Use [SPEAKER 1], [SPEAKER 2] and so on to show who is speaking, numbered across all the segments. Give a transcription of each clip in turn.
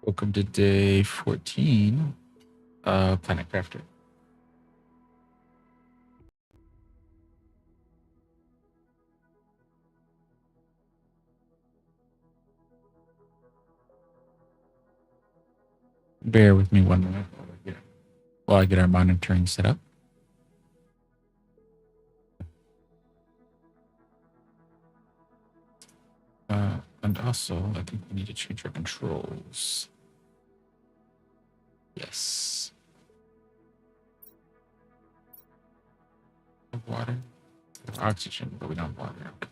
[SPEAKER 1] Welcome to day 14 of Planet Crafter. Bear with me 1 minute while I get our monitoring set up. And also, I think we need to change our controls. Yes. Water, oxygen, but we don't have water. Okay.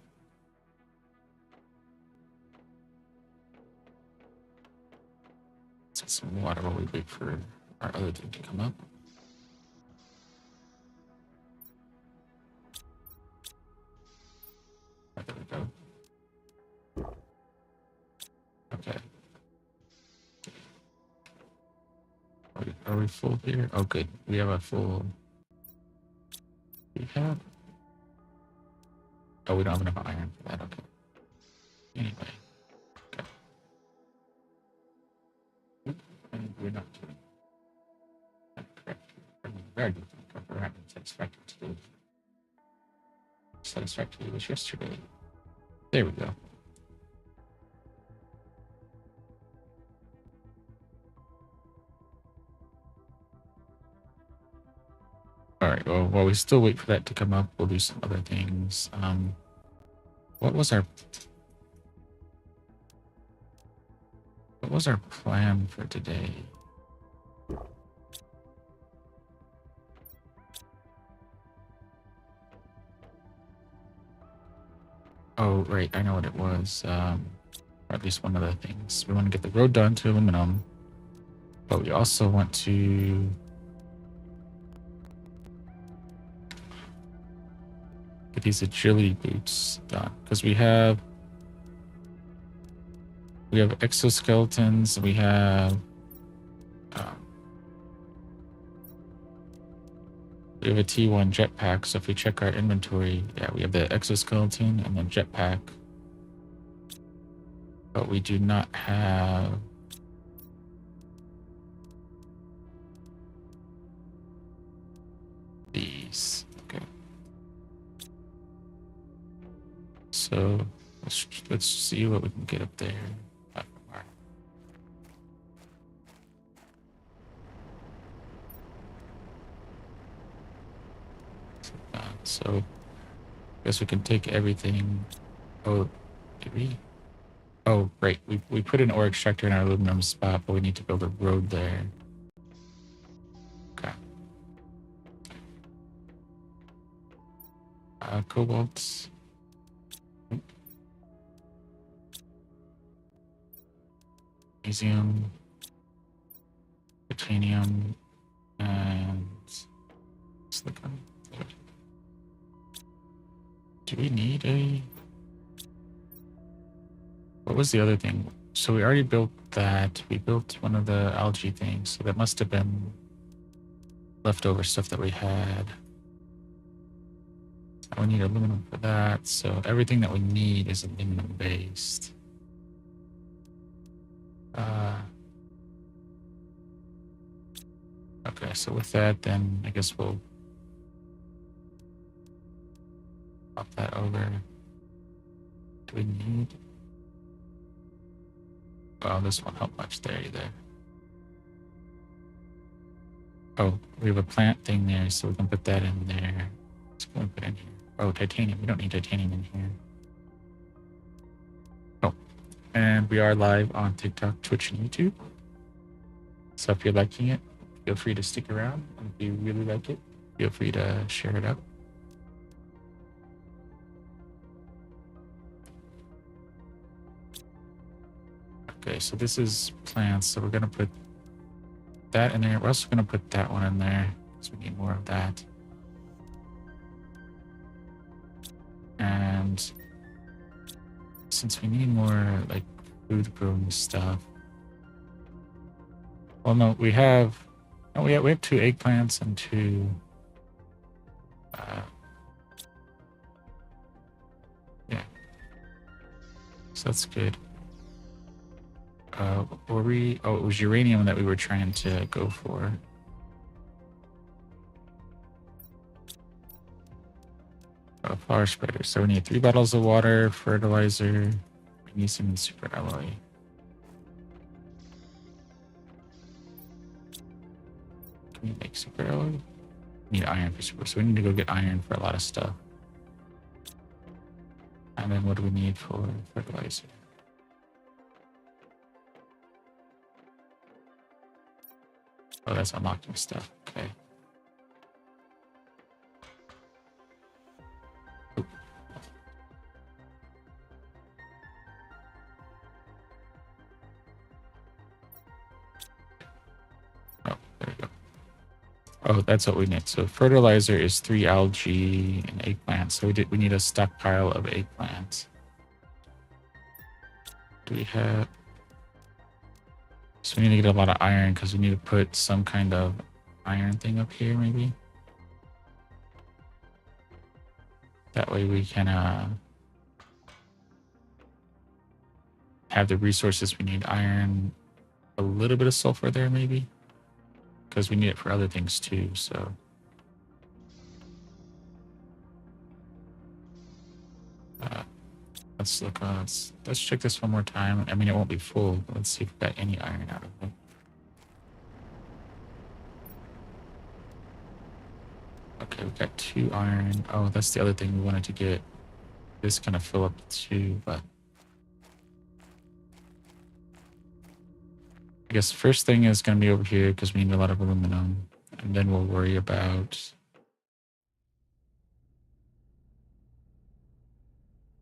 [SPEAKER 1] Let's get some water while we wait for our other thing to come up. There we go. Okay. Are we full here? Oh, good. We have a full. We have. Oh, we don't have enough iron for that. Okay. Anyway. Okay. And we're not doing that correct. Very good. We're having satisfactory today. Satisfactory was yesterday. There we go. All right. Well, while we still wait for that to come up, we'll do some other things. What was our plan for today? Oh, right. I know what it was. Or at least one of the things. We want to get the road done to aluminum, but we also want to get these agility boots done because we have exoskeletons. We have we have a T1 jetpack. So if we check our inventory, yeah, we have the exoskeleton and then jetpack. But we do not have these. Okay. So let's see what we can get up there. So I guess we can take everything. Oh, did we? Oh, right. We put an ore extractor in our aluminum spot, but we need to build a road there. Okay. Cobalt. Magnesium. Titanium. And silicon. Do we need a... What was the other thing? So we already built that. We built one of the algae things. So that must have been leftover stuff that we had. We need aluminum for that. So everything that we need is aluminum based. Okay, so with that, then I guess we'll pop that over. Do we need... Well, this won't help much there either. Oh, we have a plant thing there, so we can put that in there. What's going to put in here? Oh, titanium. We don't need titanium in here. Oh, and we are live on TikTok, Twitch, and YouTube. So if you're liking it, feel free to stick around. And if you really like it, feel free to share it out. Okay, so this is plants. So we're going to put that in there. We're also going to put that one in there because we need more of that. And since we need more like food growing stuff. Well, no, we have 2 eggplants and 2 yeah. So that's good. were we? Oh, it was uranium that we were trying to go for. Flower spreader. So we need 3 bottles of water, fertilizer, magnesium, and super alloy. Can we make super alloy? We need iron for super. So we need to go get iron for a lot of stuff. And then what do we need for fertilizer? Oh, that's unlocking stuff. Okay. Oop. Oh, there we go. Oh, that's what we need. So fertilizer is 3 algae and eggplants. So we need a stockpile of eggplants. Do we have? So we need to get a lot of iron because we need to put some kind of iron thing up here, maybe. That way we can have the resources we need. Iron, a little bit of sulfur there, maybe, because we need it for other things too. So let's look. Let's check this one more time. I mean, it won't be full. But let's see if we got any iron out of it. Okay, we got 2 iron. Oh, that's the other thing we wanted to get. This kind of fill up too, but I guess the first thing is going to be over here because we need a lot of aluminum, and then we'll worry about.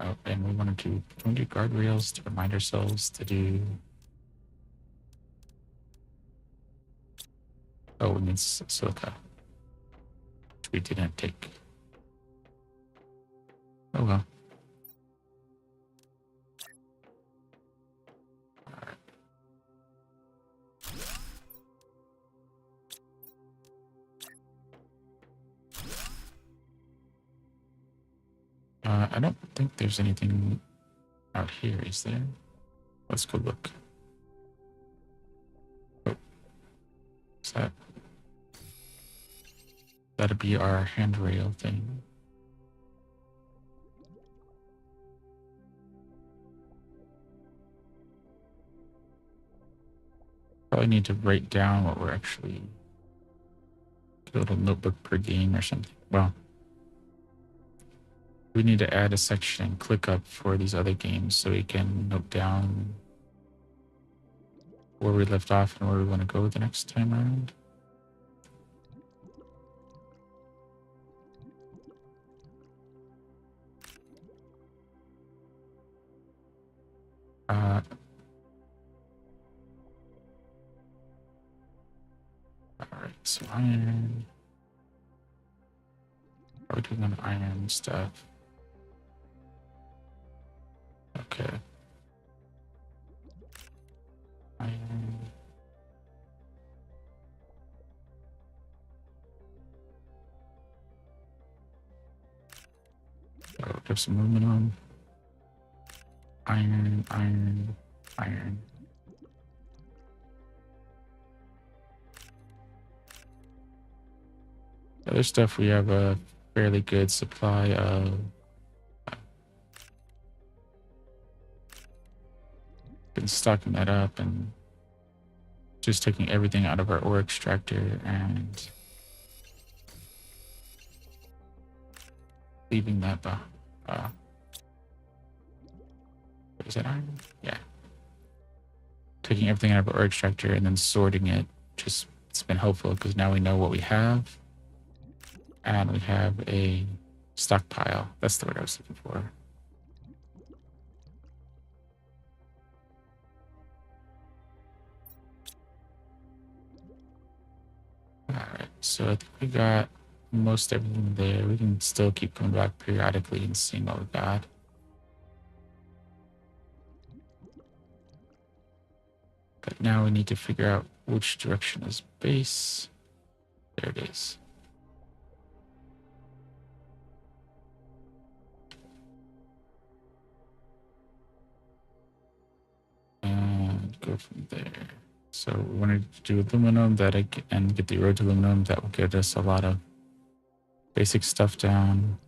[SPEAKER 1] Oh, and we wanted to. Can we do guardrails to remind ourselves to do? Oh, we need silica, which we didn't take. Oh well. I don't think there's anything out here, is there? Let's go look. Oh, is that? That'd be our handrail thing. Probably need to write down what we're actually. Get a little notebook per game or something. Well, we need to add a section ClickUp for these other games so we can note down where we left off and where we want to go the next time around. All right, so iron. Are we doing on iron stuff? Okay. Iron. Oh, we have some aluminum. Iron, iron, iron. Other stuff we have a fairly good supply of. Been stocking that up and just taking everything out of our ore extractor and leaving that is that iron? Yeah. Taking everything out of our ore extractor and then sorting it. Just it's been helpful because now we know what we have. And we have a stockpile. That's the word I was looking for. Alright, so I think we got most everything there. We can still keep coming back periodically and seeing what we got. But now we need to figure out which direction is base. There it is. And go from there. So we wanted to do aluminum and get the road to aluminum. That will get us a lot of basic stuff down.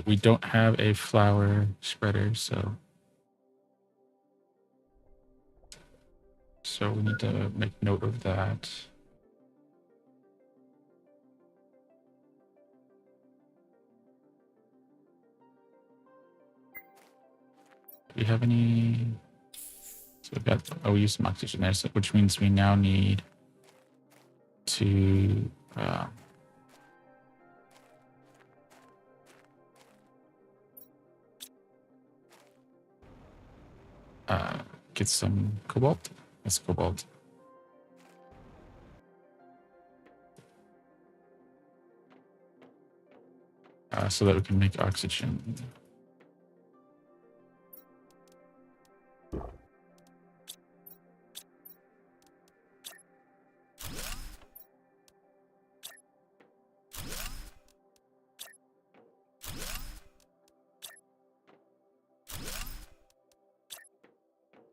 [SPEAKER 1] We don't have a flour spreader, so we need to make note of that. Do we have any? So we've got, we use some oxygen there, so, which means we now need to get some cobalt. That's cobalt. So that we can make oxygen.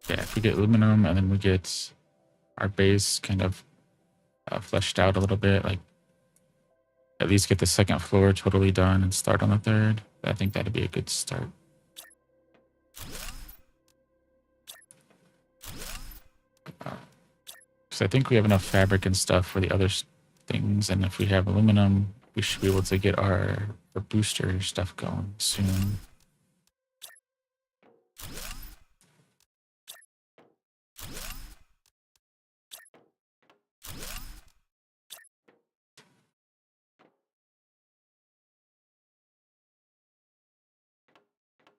[SPEAKER 1] Yeah, if we get aluminum and then we get our base kind of fleshed out a little bit, like at least get the second floor totally done and start on the third, I think that'd be a good start. Because I think we have enough fabric and stuff for the other things, and if we have aluminum, we should be able to get our booster stuff going soon.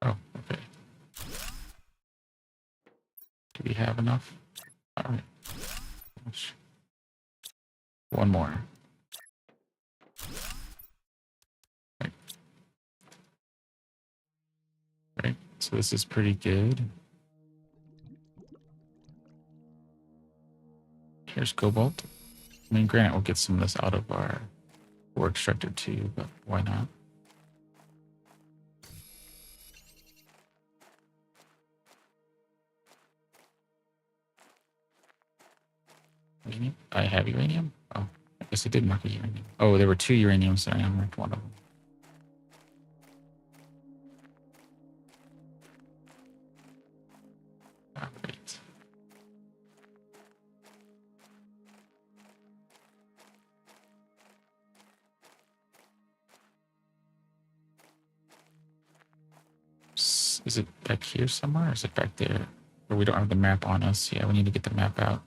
[SPEAKER 1] Oh, okay. Do we have enough? All right. One more. Right. Right. So this is pretty good. Here's cobalt. I mean, granted, we'll get some of this out of our ore extractor too, but why not? Uranium? I have uranium? Oh, I guess I did mark a uranium. Oh, there were 2 uraniums, so I marked one of them. Oh, great. Is it back here somewhere, or is it back there? Or we don't have the map on us. Yeah, we need to get the map out.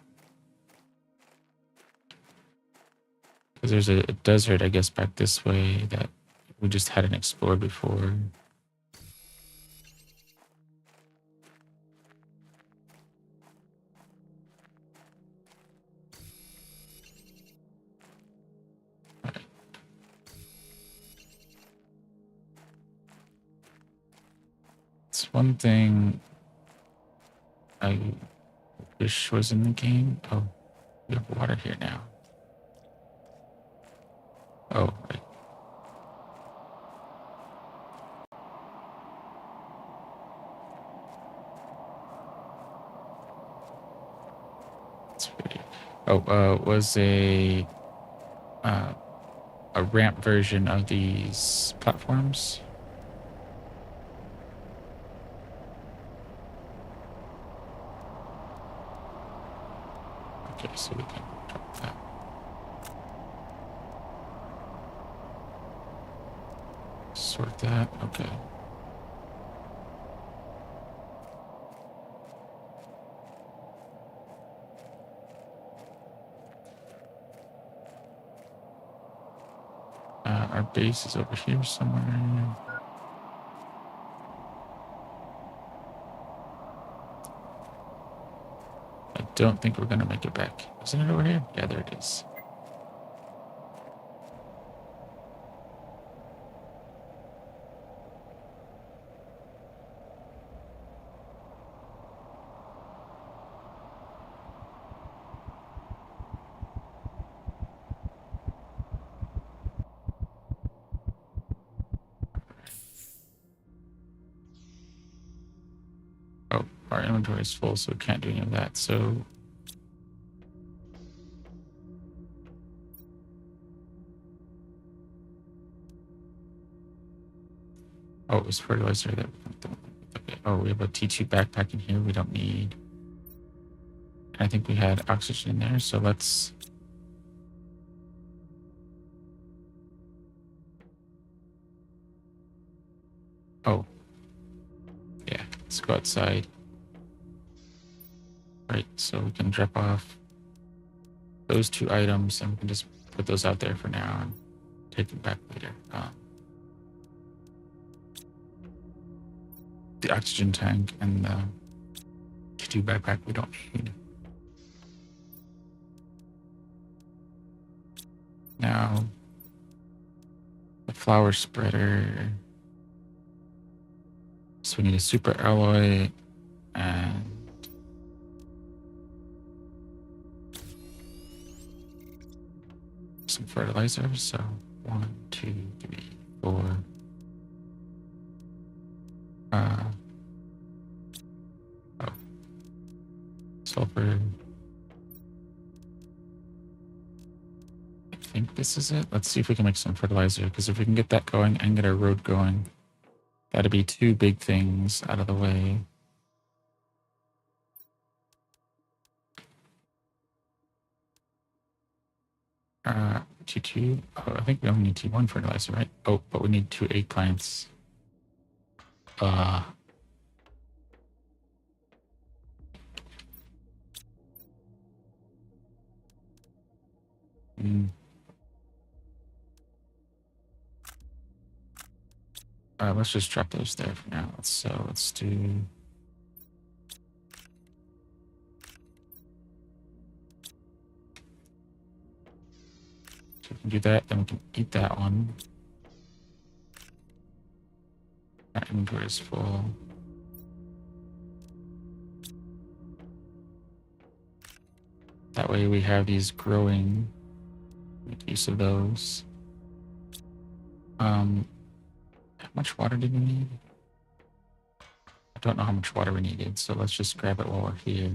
[SPEAKER 1] Because there's a desert, I guess, back this way that we just hadn't explored before. It's one thing I wish was in the game. Oh, we have water here now. Oh, right. That's pretty. Oh, was a ramp version of these platforms. Okay, so we can drop that. Sort that. Okay. Our base is over here somewhere. I don't think we're gonna make it back. Isn't it over here? Yeah, there it is. Oh, our inventory is full, so we can't do any of that. So oh, it was fertilizer that. Okay. Oh, we have a T2 backpack in here. We don't need. I think we had oxygen in there, so let's. Oh, yeah. Let's go outside. Right, so we can drop off those 2 items, and we can just put those out there for now and take them back later. The oxygen tank and the T2 backpack we don't need. Now, the flower spreader. So we need a super alloy and some fertilizer. So 1, 2, 3, 4. Sulfur. I think this is it. Let's see if we can make some fertilizer, because if we can get that going and get our road going, that'd be 2 big things out of the way. T2. Oh, I think we only need T1 fertilizer, right? Oh, but we need 2 eggplants. Let's just drop those there for now. Let's do. So we can do that, then we can eat that one. Our inventory is full. That way we have these growing. Make use of those. How much water did we need? I don't know how much water we needed, so let's just grab it while we're here.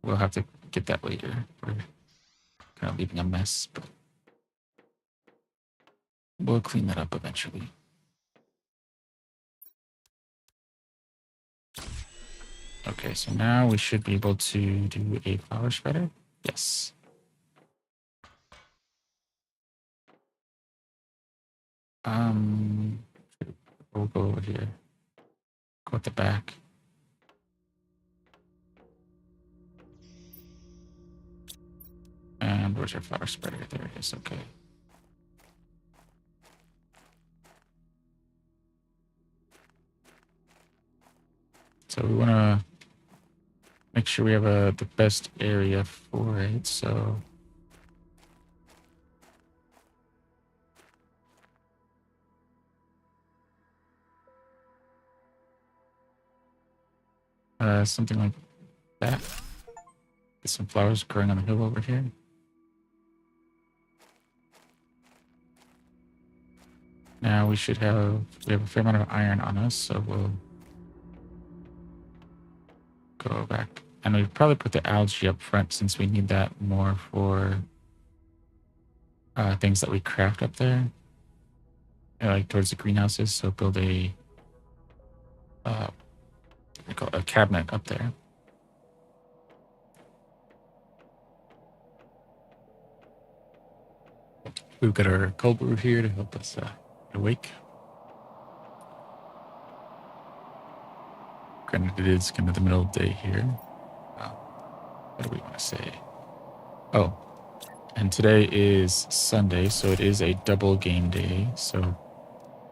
[SPEAKER 1] We'll have to get that later. We're kind of leaving a mess, but we'll clean that up eventually. Okay, so now we should be able to do a flower spreader. Yes. We'll go over here. Go at the back. And where's our flower spreader? There it is. Okay. So we want to make sure we have the best area for it. So something like that. Get some flowers growing on the hill over here. Now we have a fair amount of iron on us, so we'll go back. And we probably put the algae up front since we need that more for things that we craft up there. Like towards the greenhouses, so build a cabinet up there. We've got our cold brew here to help us awake. Granted, it is kind of the middle of the day here. What do we want to say? Oh, and today is Sunday, so it is a double game day. So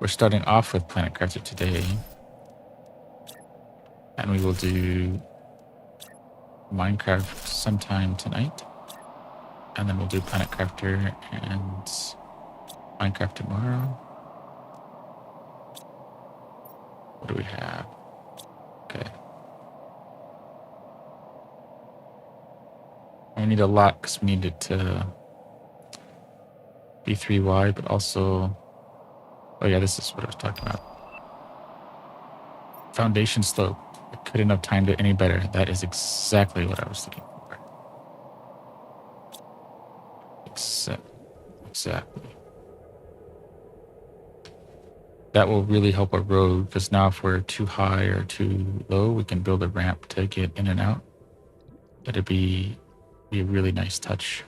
[SPEAKER 1] we're starting off with Planet Crafter today. And we will do Minecraft sometime tonight. And then we'll do Planet Crafter and Minecraft tomorrow. What do we have? Okay. We need a lot because we need it to be 3 wide, but also, oh yeah, this is what I was talking about. Foundation slope. I couldn't have timed it any better. That is exactly what I was looking for. Exactly. That will really help our road, because now if we're too high or too low, we can build a ramp to get in and out. That'd be a really nice touch.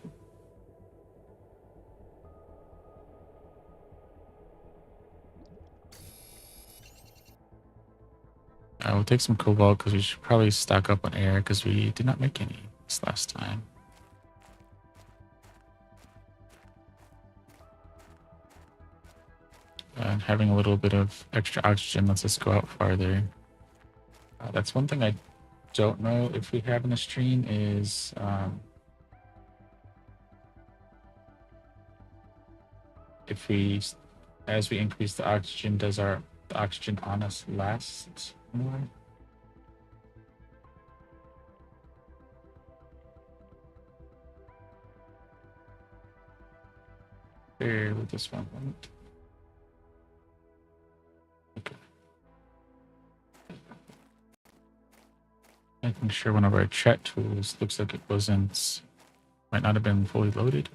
[SPEAKER 1] We'll take some cobalt because we should probably stock up on air because we did not make any this last time. And having a little bit of extra oxygen lets us go out farther. That's one thing I don't know if we have in the stream is if we, as we increase the oxygen, does the oxygen on us last more? Here with this one. Okay. Making sure one of our chat tools looks like it might not have been fully loaded.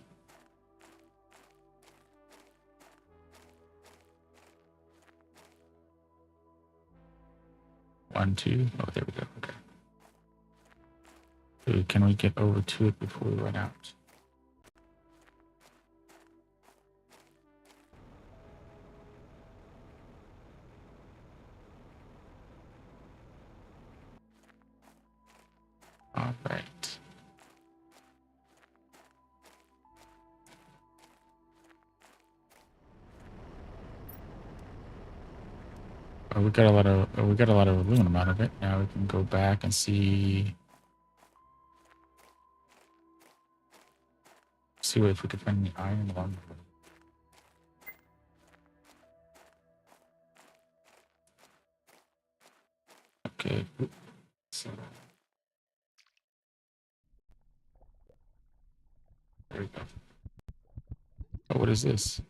[SPEAKER 1] One, two. Oh, there we go. Okay. So can we get over to it before we run out? All right. Oh, we got a lot of aluminum out of it. Now we can go back and see if we can find any iron along the way. Okay. So there we go. Oh, what is this?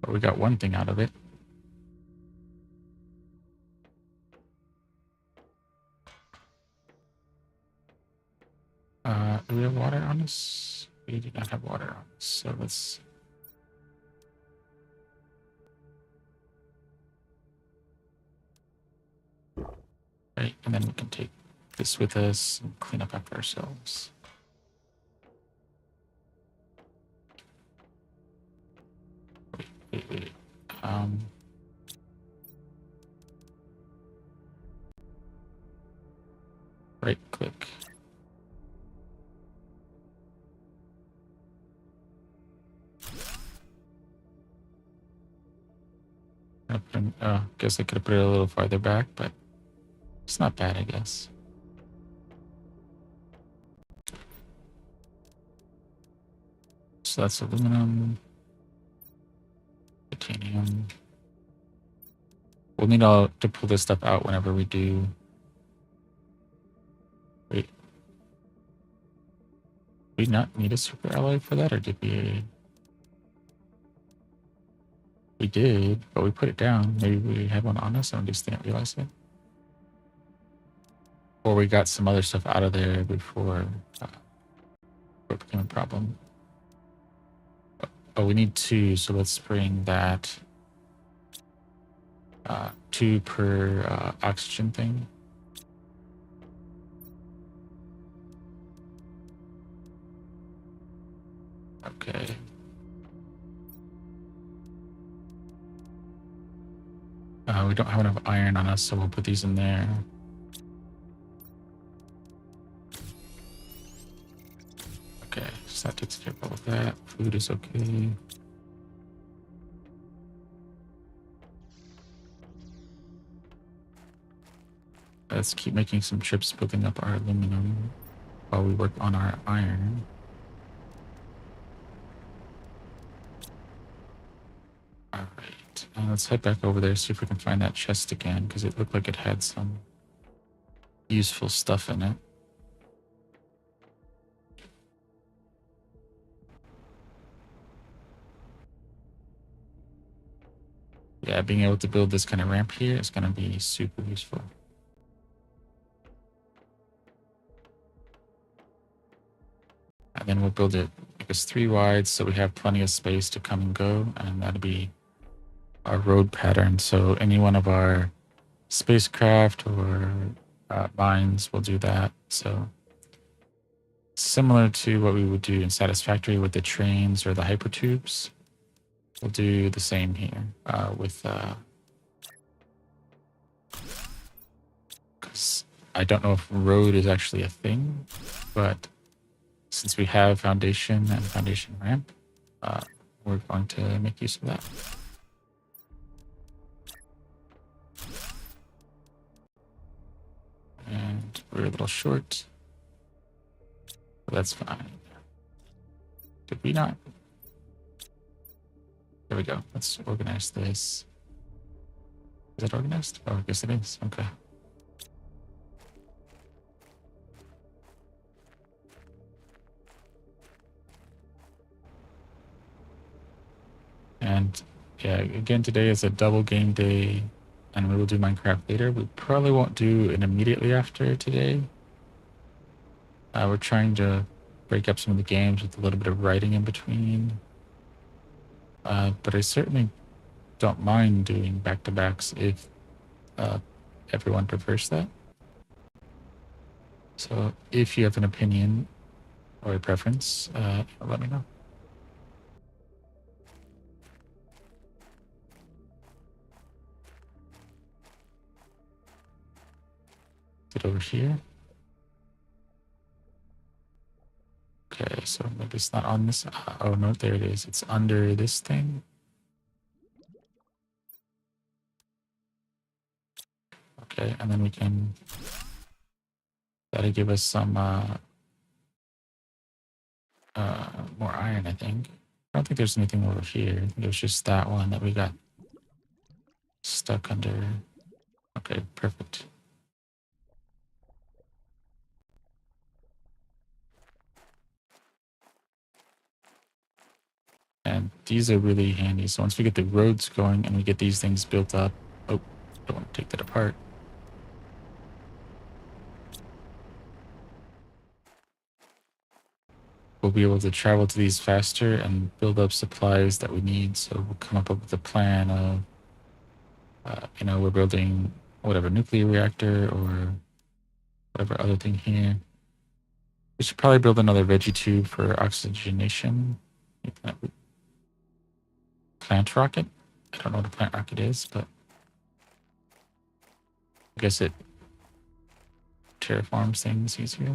[SPEAKER 1] Oh, we got one thing out of it. Do we have water on us? We do not have water on us. So let's. Right, and then we can take this with us and clean up after ourselves. Wait. Right click. Guess I could have put it a little farther back, but it's not bad, I guess. So that's aluminum, titanium. We'll need to pull this stuff out whenever we do. Wait. We not need a super alloy for that, or did we? We did, but we put it down. Maybe we had one on us and we just didn't realize it. Or we got some other stuff out of there before it became a problem. Oh, we need 2, so let's bring that 2 per oxygen thing. Okay. We don't have enough iron on us, so we'll put these in there. Okay, so that takes care of all of that. Food is okay. Let's keep making some chips, building up our aluminum while we work on our iron. All right, let's head back over there, see if we can find that chest again, because it looked like it had some useful stuff in it. yeah, being able to build this kind of ramp here is going to be super useful. And then we'll build it, I guess, 3 wide, so we have plenty of space to come and go, and that'll be our road pattern. So any one of our spacecraft or mines will do that. So similar to what we would do in Satisfactory with the trains or the hypertubes, we'll do the same here with because I don't know if road is actually a thing, but since we have foundation and foundation ramp, we're going to make use of that. And we're a little short, but that's fine. Did we not? There we go. Let's organize this. Is it organized? Oh, I guess it is. Okay. And yeah, again, today is a double game day, and we will do Minecraft later. We probably won't do it immediately after today. We're trying to break up some of the games with a little bit of writing in between. But I certainly don't mind doing back-to-backs if everyone prefers that. So if you have an opinion or a preference, let me know. Get over here. Okay, so maybe it's not on this. Oh no, there it is. It's under this thing. Okay, and then we can. That'll give us some more iron, I think. I don't think there's anything over here. It was just that one that we got stuck under. Okay, perfect. And these are really handy. So once we get the roads going and we get these things built up, oh, don't want to take that apart. We'll be able to travel to these faster and build up supplies that we need. So we'll come up with a plan of, we're building whatever nuclear reactor or whatever other thing here. We should probably build another veggie tube for oxygenation. Plant rocket? I don't know what a plant rocket is, but I guess it terraforms things easier.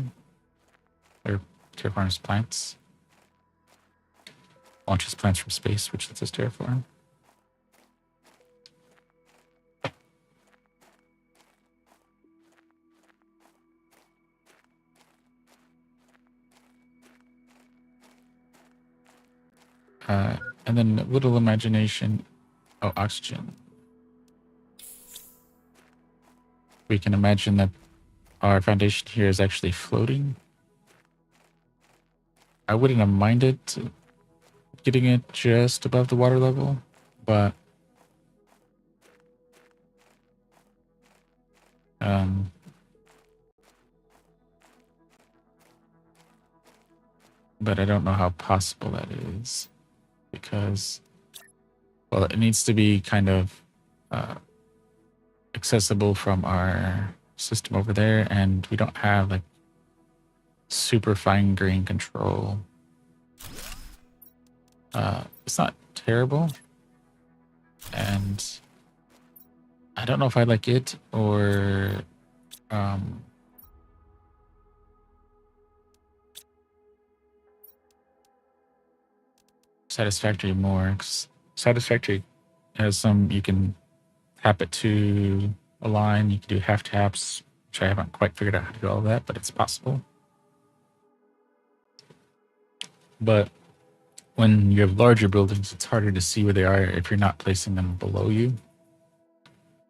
[SPEAKER 1] Or terraforms plants. Launches plants from space, which lets us terraform. And then a little imagination. Oh, oxygen. We can imagine that our foundation here is actually floating. I wouldn't have minded getting it just above the water level, but I don't know how possible that is because, well, it needs to be kind of accessible from our system over there, and we don't have like super fine grain control. It's not terrible, and I don't know if I like it or Satisfactory more. 'Cause Satisfactory has some, you can tap it to a line, you can do half taps, which I haven't quite figured out how to do all of that, but it's possible. But when you have larger buildings, it's harder to see where they are if you're not placing them below you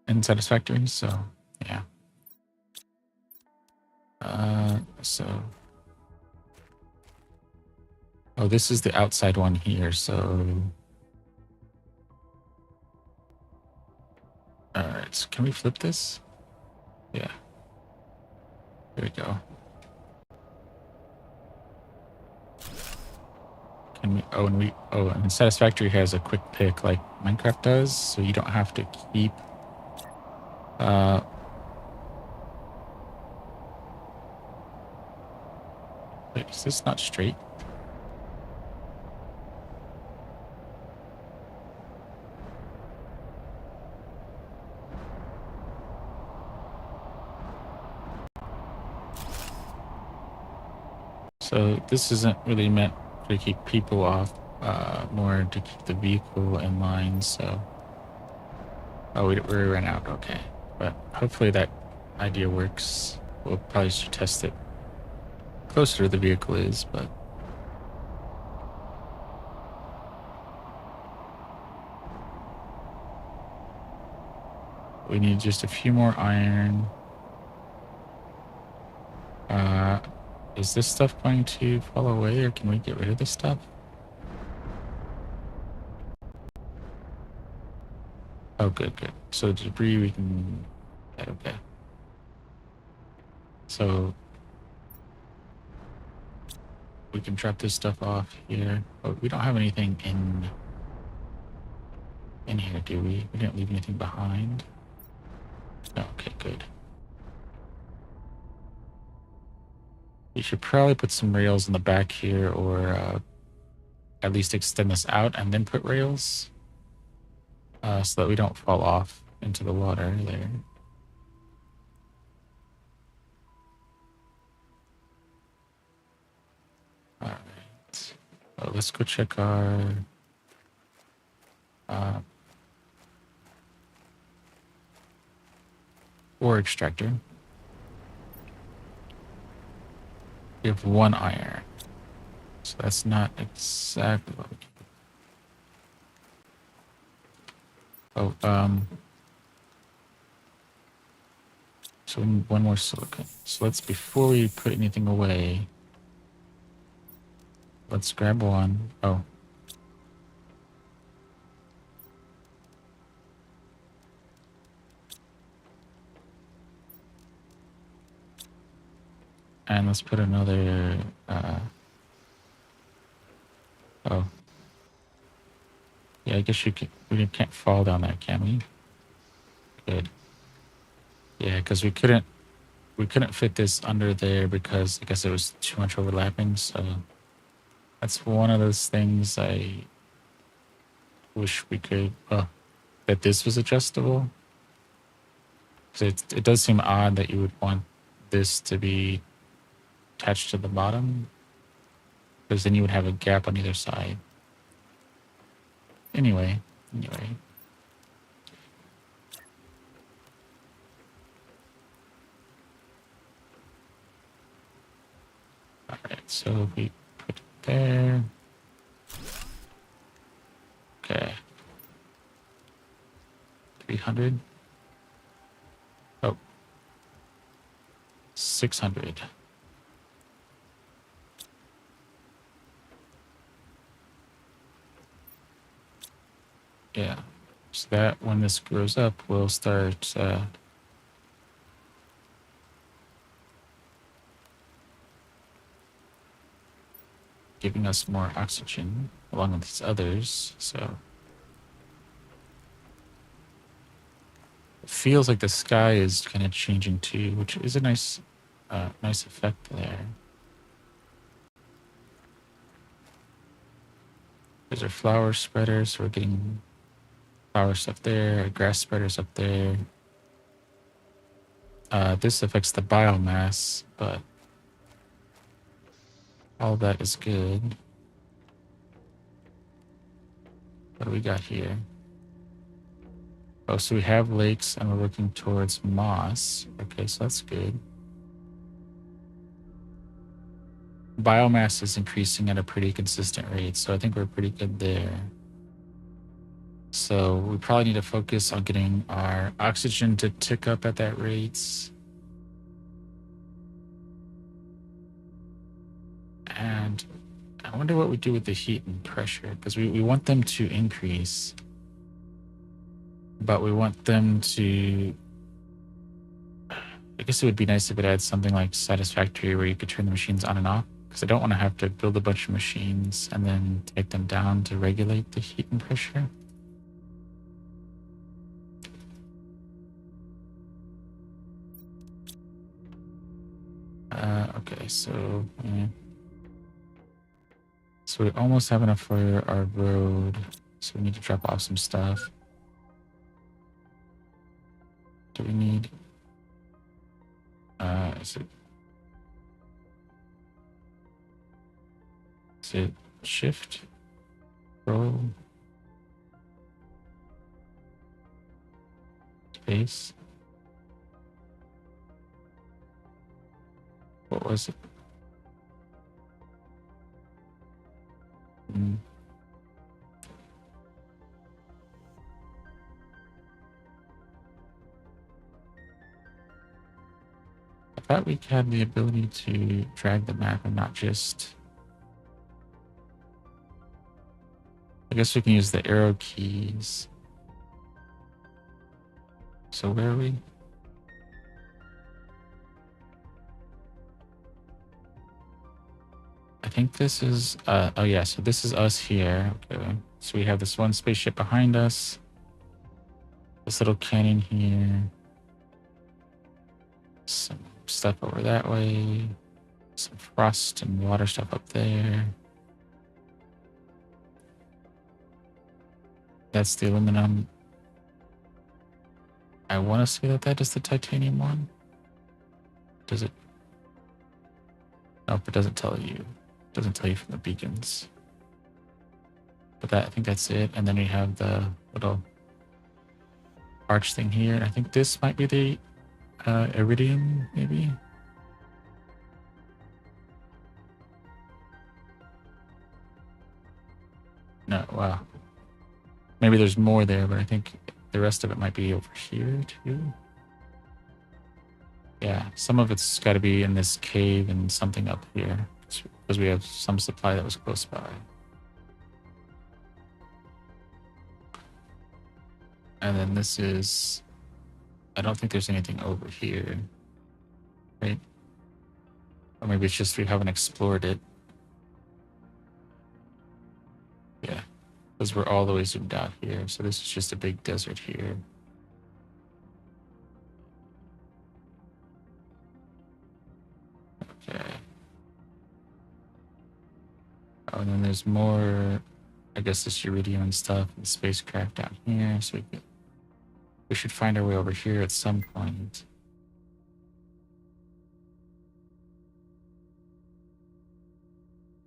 [SPEAKER 1] in Satisfactory. So, yeah. Oh, this is the outside one here. So can we flip this? Yeah. There we go. Can we? Oh, and Satisfactory has a quick pick like Minecraft does, so you don't have to keep. Wait, is this not straight? So this isn't really meant to keep people off, more to keep the vehicle in line. So, oh, we ran out. Okay, but hopefully that idea works. We'll probably should test it closer to the vehicle is, but we need just a few more iron. Is this stuff going to fall away, or can we get rid of this stuff? Oh, good. So debris we can... Okay. So we can drop this stuff off here. Oh, we don't have anything in here, do we? We didn't leave anything behind. No, okay, good. We should probably put some rails in the back here, or at least extend this out and then put rails, so that we don't fall off into the water there. All right. Oh, let's go check our ore extractor. We have 1 iron, so that's not exactly what we need. Oh, so we need 1 more silicon. So let's, before we put anything away, let's grab 1. Oh. And let's put another, oh. Yeah, I guess we can't fall down there, can we? Good. Yeah, because we couldn't fit this under there because I guess it was too much overlapping, so that's one of those things I wish we could, that this was adjustable. So it does seem odd that you would want this to be attached to the bottom, because then you would have a gap on either side. Anyway. All right, so we put it there. Okay. 300. Oh. 600. Yeah. So that when this grows up, we'll start giving us more oxygen along with these others. So it feels like the sky is kind of changing too, which is a nice effect there. There's our flower spreaders, so we're getting flower stuff there, our grass spreaders up there. This affects the biomass, but all that is good. What do we got here? Oh, so we have lakes and we're working towards moss. Okay, so that's good. Biomass is increasing at a pretty consistent rate, so I think we're pretty good there. So we probably need to focus on getting our oxygen to tick up at that rate. And I wonder what we do with the heat and pressure, because we want them to increase, but we want them to I guess it would be nice if it had something like Satisfactory where you could turn the machines on and off, because I don't want to have to build a bunch of machines and then take them down to regulate the heat and pressure. Okay, so so we almost have enough for our road. So we need to drop off some stuff. Do we need? Is it shift? Row? Space? What was it? I thought we had the ability to drag the map and not just... I guess we can use the arrow keys. So where are we? I think this is... oh yeah, so this is us here. Okay. So we have this one spaceship behind us. This little canyon here. Some stuff over that way. Some frost and water stuff up there. That's the aluminum. I want to say that that is the titanium one. Does it? Nope, it doesn't tell you. It doesn't tell you from the beacons. But that, I think that's it. And then we have the little arch thing here. I think this might be the iridium, maybe. No, wow. Maybe there's more there, but I think the rest of it might be over here too. Yeah, some of it's got to be in this cave and something up here because we have some supply that was close by. And then this is... I don't think there's anything over here, right? Or maybe it's just we haven't explored it. Yeah, because we're all the way zoomed out here. So this is just a big desert here. Okay. Oh, and then there's more, I guess, this iridium and stuff, and spacecraft down here. So we should find our way over here at some point.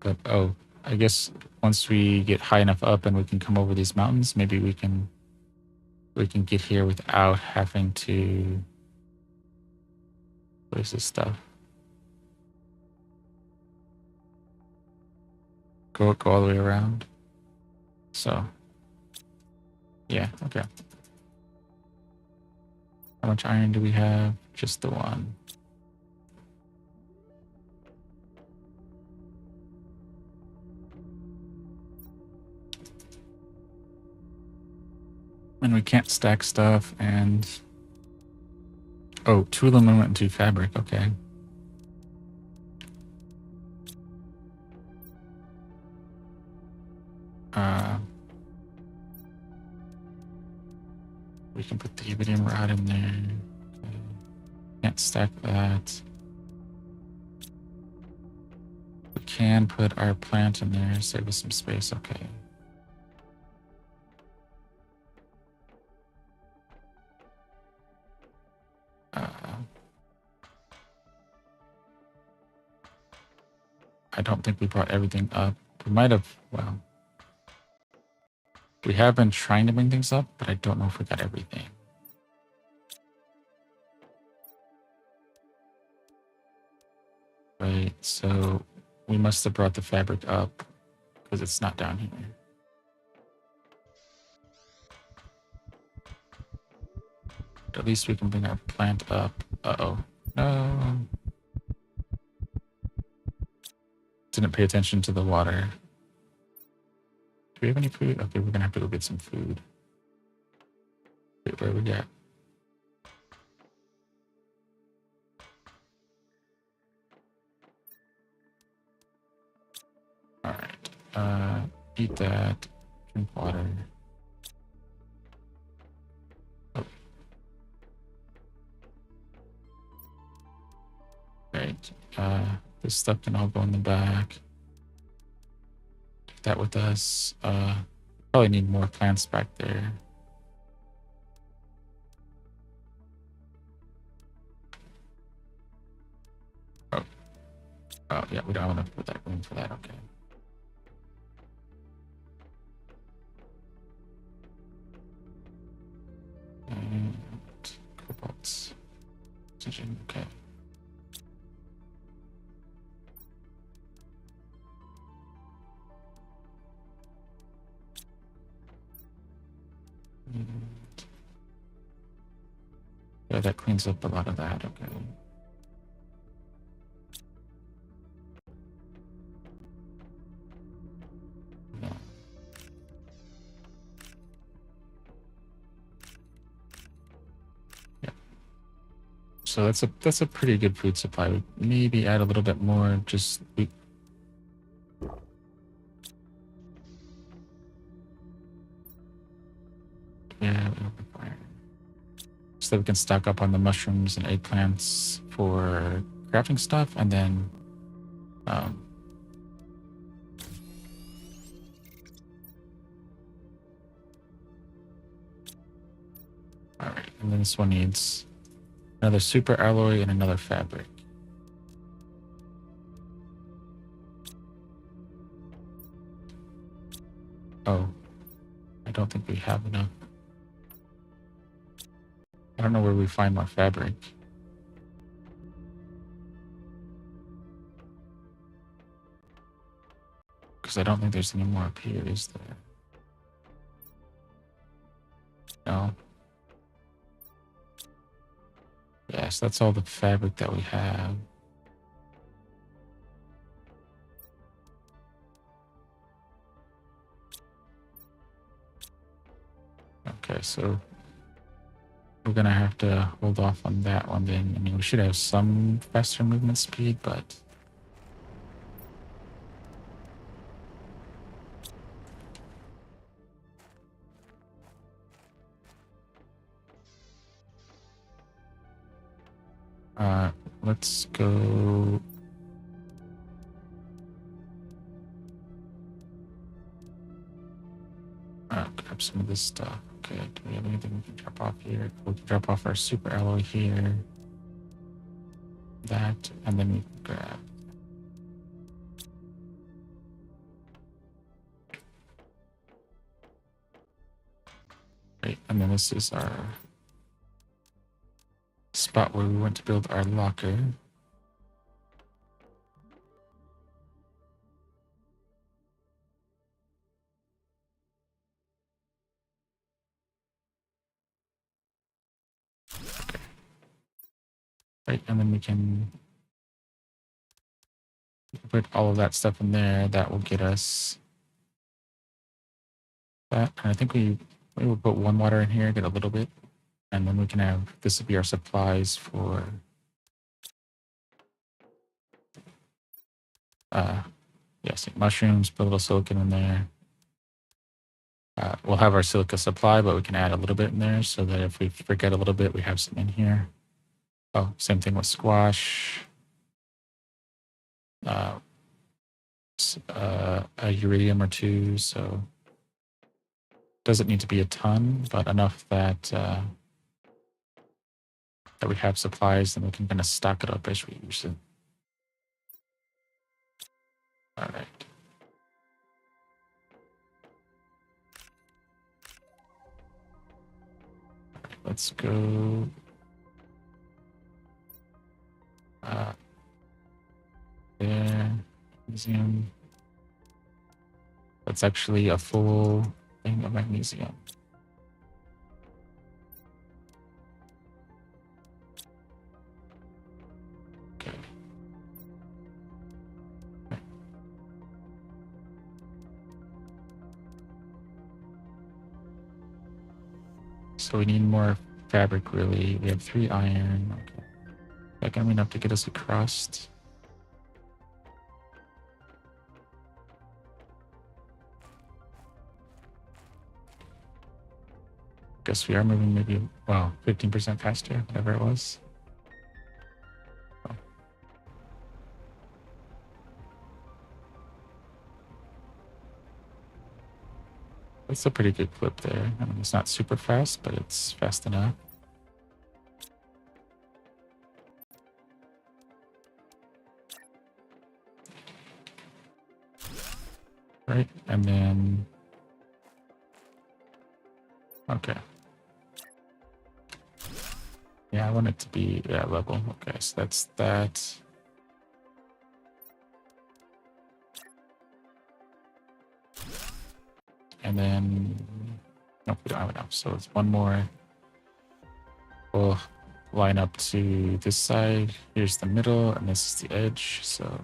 [SPEAKER 1] But, oh, I guess once we get high enough up and we can come over these mountains, maybe we can get here without having to... What is this stuff? Go all the way around. So, yeah, okay. How much iron do we have? Just the one. And we can't stack stuff, and... Oh, 2 aluminum and 2 fabric, okay. We can put the iridium rod in there. Okay. Can't stack that. We can put our plant in there, save us some space, okay. I don't think we brought everything up. We might have, well... We have been trying to bring things up, but I don't know if we got everything. Right, so we must have brought the fabric up because it's not down here. But at least we can bring our plant up. Uh-oh. No. Didn't pay attention to the water. Do we have any food? Okay, we're gonna have to go get some food. Wait, where are we at? Eat that. Drink water. Oh. Right. This stuff can all go in the back. Take that with us. Probably need more plants back there. Oh, yeah, we don't have enough put that room for that. Okay. And cobalt. Oxygen. Okay. Yeah, that cleans up a lot of that. Okay. Yeah. Yeah. So that's a pretty good food supply. We maybe add a little bit more. Just yeah, so that we can stock up on the mushrooms and eggplants for crafting stuff, and then all right, and then this one needs another super alloy and another fabric. Oh, I don't think we have enough. I don't know where we find more fabric. Because I don't think there's any more up here, is there? No. Yes, that's all the fabric that we have. Okay, so we're gonna have to hold off on that one then. I mean, we should have some faster movement speed, but let's go. Grab some of this stuff. Okay, do we have anything we can drop off here? We can drop off our super alloy here. That, and then we can grab. Right, and then this is our spot where we want to build our locker. Okay. Right, and then we can put all of that stuff in there. That will get us that. And I think we will put one water in here, get a little bit, and then we can have, this will be our supplies for yes, mushrooms, put a little silicon in there. We'll have our silica supply, but we can add a little bit in there so that if we forget a little bit, we have some in here. Oh, same thing with squash. A iridium or two, so doesn't need to be a ton, but enough that that we have supplies and we can kind of stock it up as we use it. All right. Let's go. There. Magnesium. That's actually a full thing of magnesium. Okay. So we need more fabric, really. We have 3 iron. Okay. Is that gonna be enough to get us across? guess we are moving maybe, well, 15% faster, whatever it was. That's a pretty good clip there. I mean, it's not super fast, but it's fast enough. Right, and then... Okay. Yeah, I want it to be that level. Okay, so that's that. And then... Nope, we don't have enough. So it's one more. We'll line up to this side. Here's the middle, and this is the edge. So...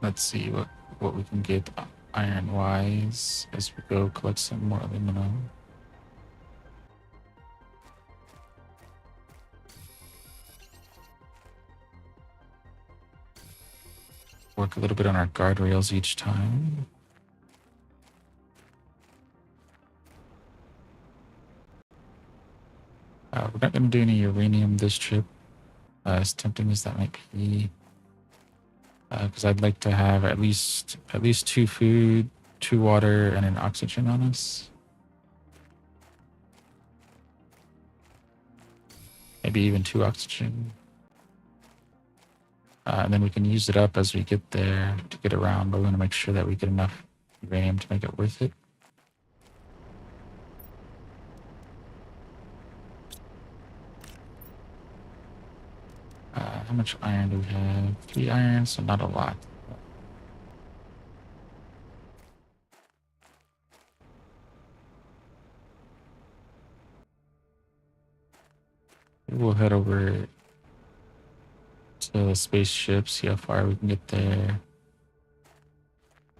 [SPEAKER 1] Let's see what we can get iron-wise as we go collect some more aluminum. Work a little bit on our guardrails each time. We're not going to do any uranium this trip, as tempting as that might be. Because I'd like to have at least 2 food, 2 water, and an oxygen on us. Maybe even 2 oxygen. And then we can use it up as we get there to get around, but we want to make sure that we get enough uranium to make it worth it. How much iron do we have? 3 iron, so not a lot. We'll head over to the spaceship, see how far we can get there.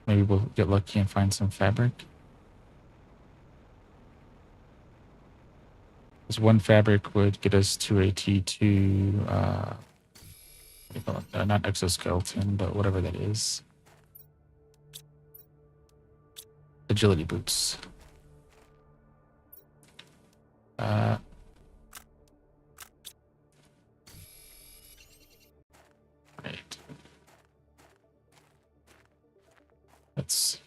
[SPEAKER 1] Maybe we'll get lucky and find some fabric. Because 1 fabric would get us to a T2, not exoskeleton, but whatever that is. Agility boots. Right. Let's see.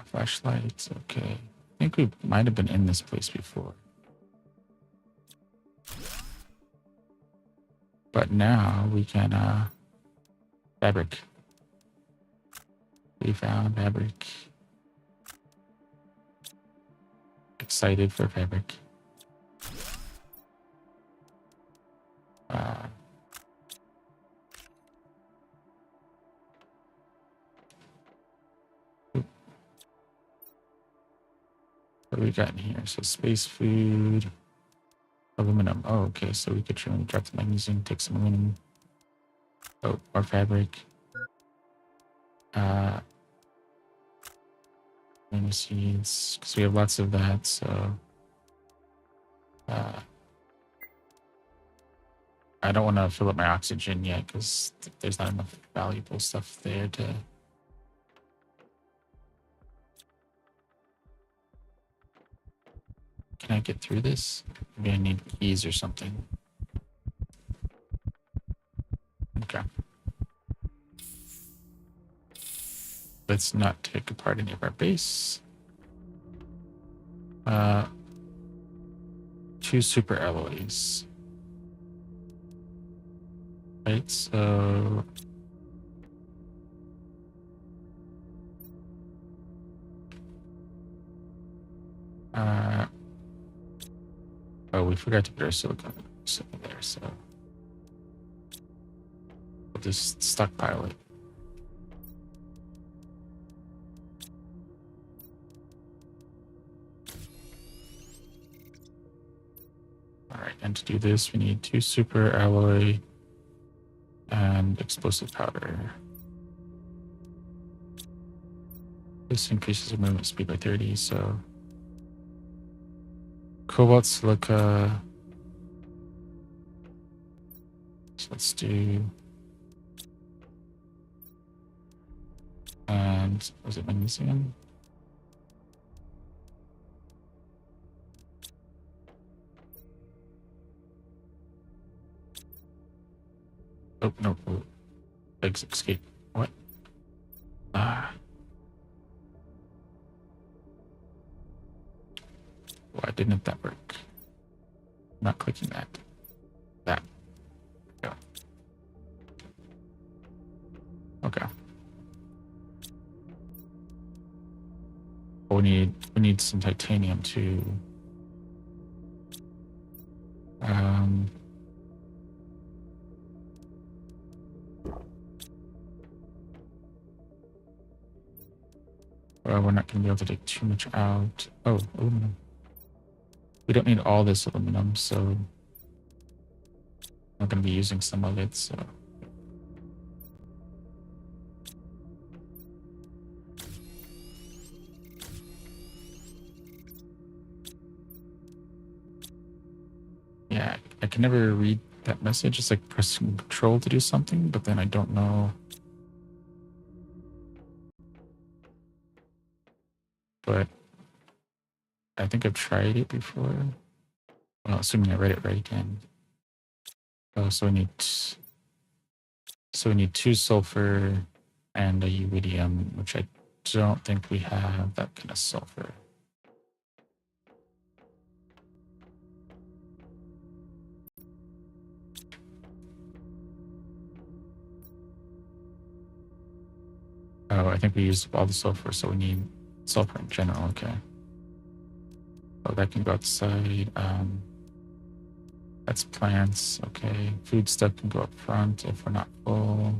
[SPEAKER 1] Flashlights, okay. I think we might have been in this place before. But now we can, fabric. We found fabric. Excited for fabric. What do we got in here? So space food, aluminum. Oh, okay. So we could try and drop the magnesium, take some aluminum. Oh, or fabric. Amino seeds, because we have lots of that. So I don't want to fill up my oxygen yet because there's not enough valuable stuff there to. Can I get through this? Maybe I need keys or something. Okay. Let's not take apart any of our base. 2 super alloys. Right, so... oh, we forgot to put our silicon there, so... we'll just stockpile it. Alright, and to do this, we need 2 super alloy and explosive powder. This increases your movement speed by 30, so cobalt silica. So let's do, and was it magnesium? Oh no, legs escape. What? Why didn't that work? I'm not clicking that. That. Go. Okay. Well, we need some titanium too. Well, we're not going to be able to take too much out. Oh, aluminum. We don't need all this aluminum, so I'm not going to be using some of it, so. Yeah, I can never read that message. It's like pressing control to do something, but then I don't know. But I think I've tried it before. Well, assuming I read it right again. Oh, so we need 2 sulfur and a iridium, which I don't think we have that kind of sulfur. Oh, I think we used up all the sulfur, so we need sulfur in general. Okay. Oh, that can go outside. That's plants. Okay. Food stuff can go up front if we're not full.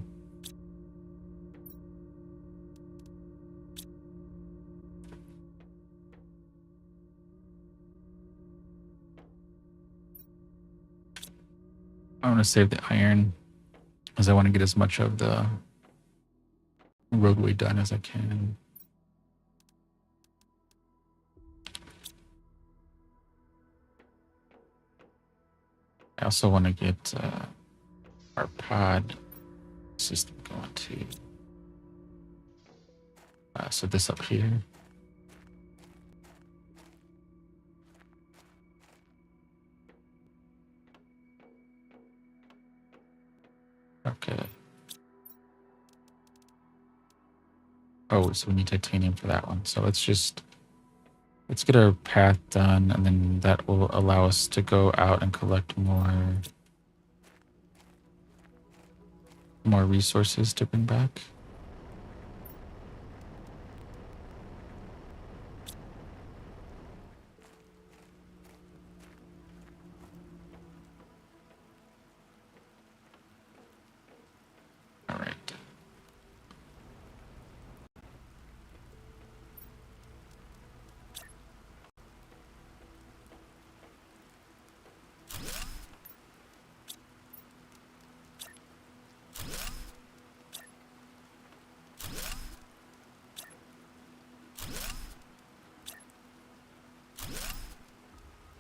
[SPEAKER 1] I want to save the iron as I want to get as much of the roadway done as I can. I also want to get our pod system going too. So this up here. Okay. Oh, so we need titanium for that one. So let's get our path done, and then that will allow us to go out and collect more resources to bring back. All right.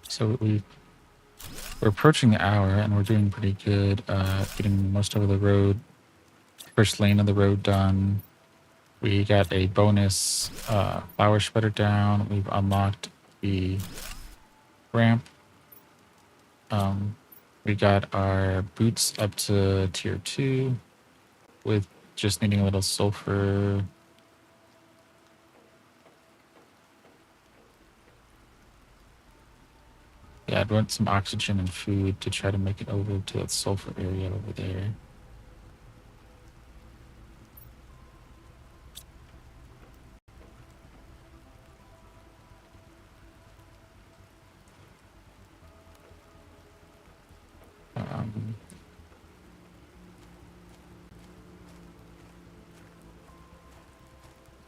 [SPEAKER 1] So we're approaching the hour, and we're doing pretty good. Getting most of the road, first lane of the road done. We got a bonus flower spreader down. We've unlocked the ramp. We got our boots up to tier 2 with just needing a little sulfur. Yeah, I'd want some oxygen and food to try to make it over to that sulfur area over there.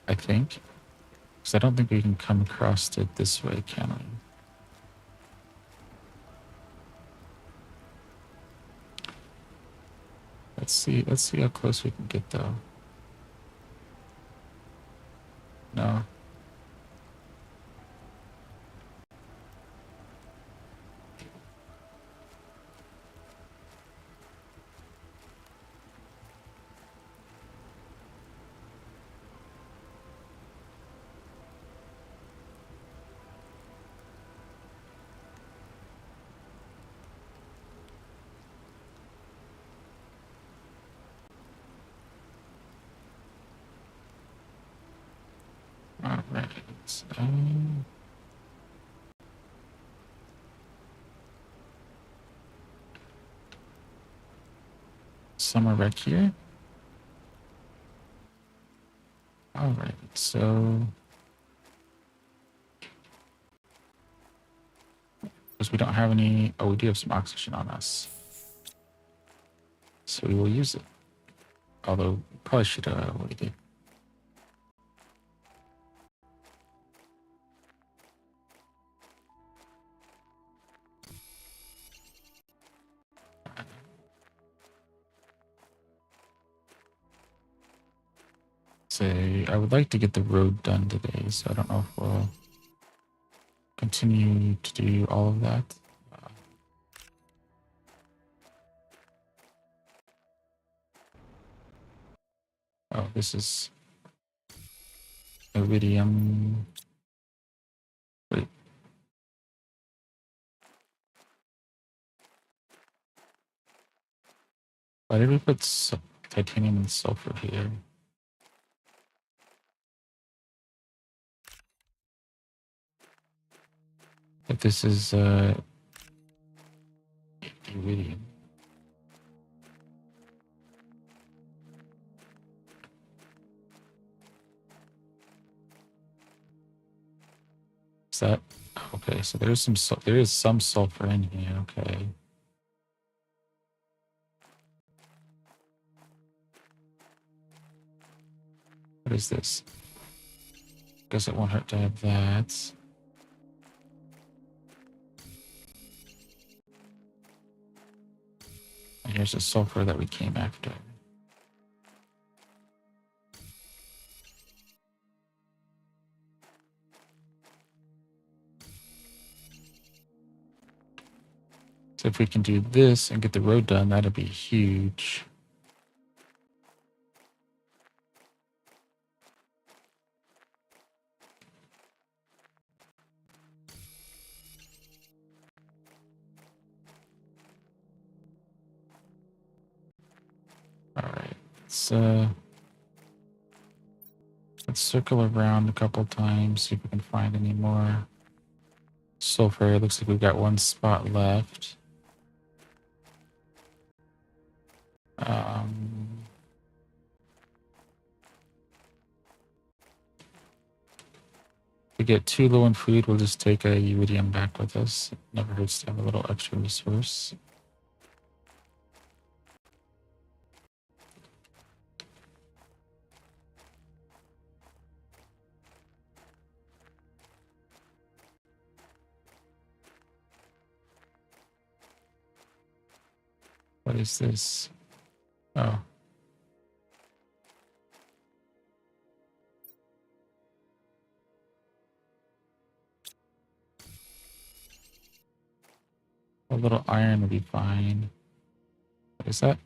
[SPEAKER 1] I think. Because I don't think we can come across it this way, can we? Let's see how close we can get though. No. All right. Somewhere back here. All right. So, because we don't have any. Oh, we do have some oxygen on us, so we will use it. Although, probably should have waited. Say, I would like to get the road done today, so I don't know if we'll continue to do all of that. Oh, this is iridium. Wait. Why did we put titanium and sulfur here? If this is iridium. Is that okay? So there is some sulfur in here. Okay. What is this? Guess it won't hurt to have that. And here's the sulfur that we came after. So if we can do this and get the road done, that'd be huge. All right, let's circle around a couple times, see if we can find any more sulfur. It looks like we've got one spot left. If we get too low in food, we'll just take a iridium back with us. It never hurts to have a little extra resource. What is this? Oh. A little iron would be fine. What is that?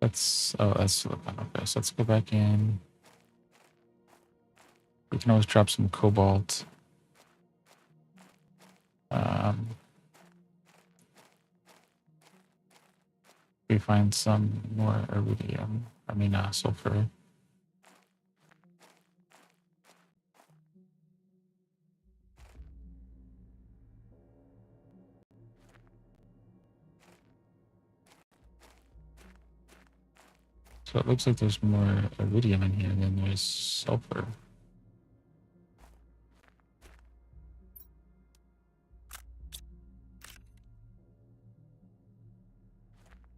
[SPEAKER 1] That's silicon. Okay, so let's go back in. We can always drop some cobalt. We find some more iridium. I mean, sulfur. So it looks like there's more iridium in here than there's sulfur.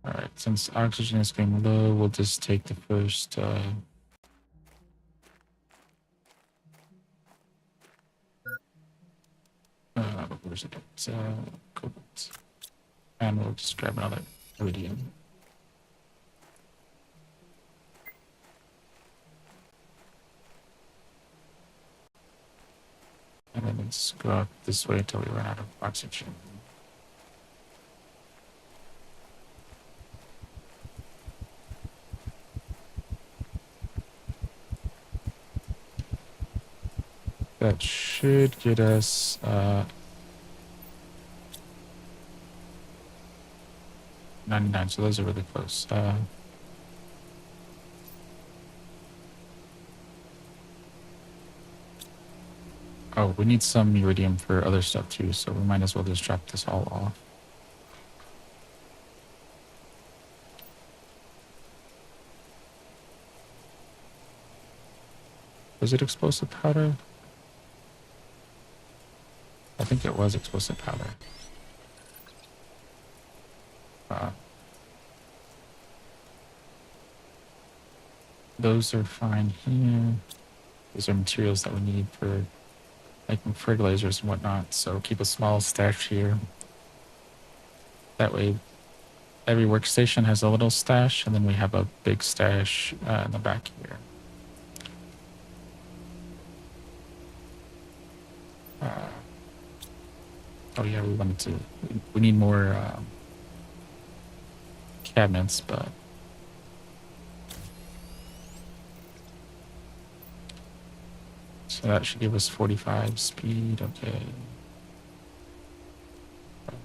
[SPEAKER 1] All right, since oxygen is getting low, we'll just take the first. Where's it? Cobalt. And we'll just grab another iridium. And then let's go out this way until we run out of oxygen. That should get us 99, so those are really close. Oh, we need some iridium for other stuff too, so we might as well just drop this all off. Was it explosive powder? I think it was explosive powder. Those are fine here. These are materials that we need for making fertilizers and whatnot, so keep a small stash here. That way every workstation has a little stash, and then we have a big stash in the back here. Oh yeah, we wanted to. We need more cabinets, but so that should give us 45 speed. Okay. Right,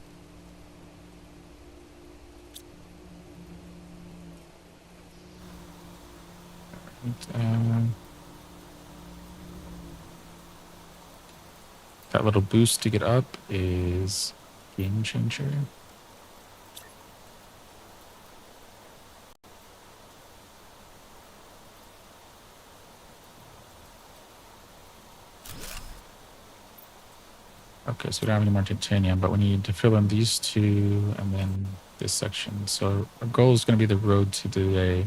[SPEAKER 1] that little boost to get up is game changer. Okay, so we don't have any more titanium, but we need to fill in these two and then this section. So our goal is going to be the road to the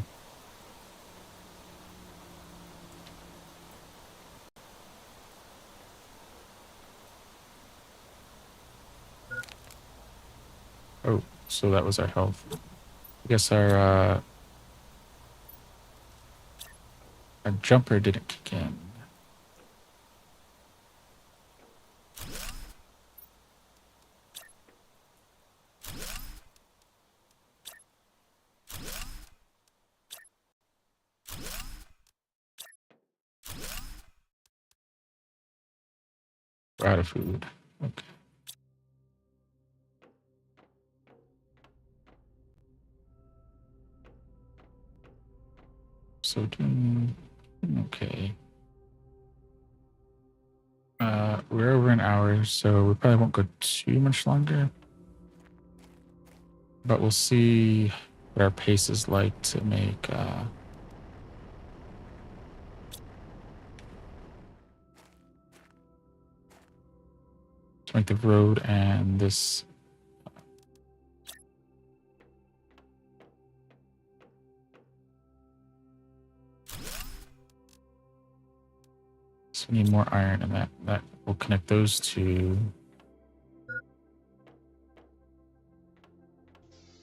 [SPEAKER 1] Oh, so that was our health. I guess our jumper didn't kick in. We're out of food. Okay. So doing okay. We're over an hour, so we probably won't go too much longer. But we'll see what our pace is like to make the road and this. So we need more iron, and that will connect those two.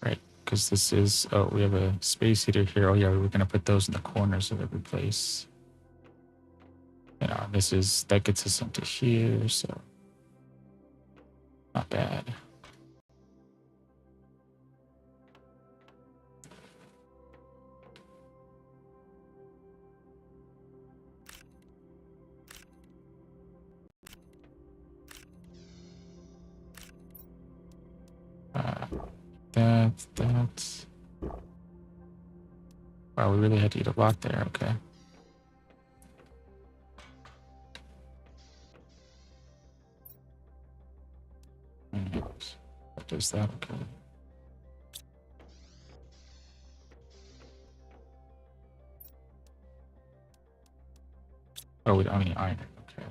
[SPEAKER 1] Right, because this is, oh, we have a space heater here. Oh yeah, we were gonna put those in the corners of every place. You know, that gets us into here, so not bad. That's. Wow, we really had to eat a lot there. Okay. What does that? Okay. Oh, we don't have any iron. Okay.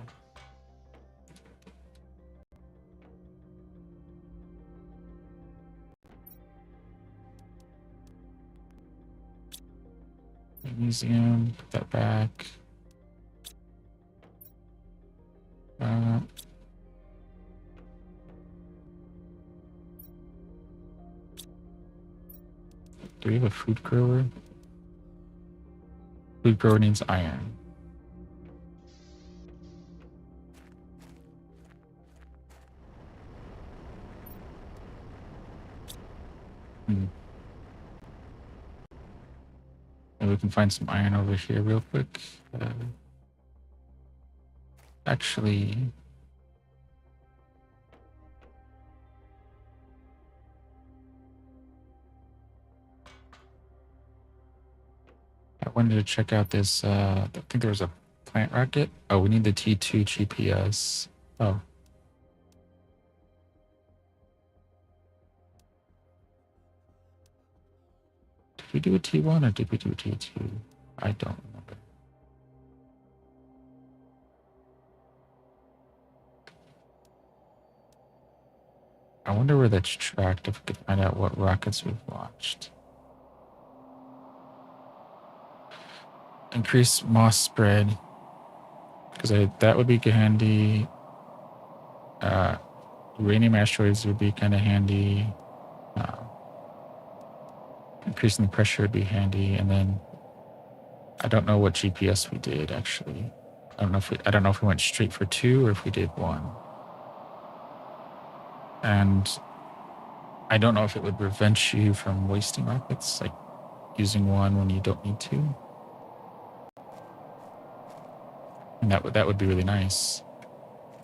[SPEAKER 1] Magnesium, put that back. Do we have a food grower? Food grower needs iron. Maybe we can find some iron over here real quick. Actually, I wanted to check out this. I think there was a plant rocket. Oh, we need the T2 GPS. Oh. Did we do a T1 or did we do a T2? I don't remember. I wonder where that's tracked, if we could find out what rockets we've launched. Increase moss spread, because that would be handy. Uranium asteroids would be kind of handy. Increasing the pressure would be handy, and then I don't know what GPS we did actually. I don't know if we went straight for 2 or if we did 1. And I don't know if it would prevent you from wasting rockets, like using 1 when you don't need to. And that would be really nice.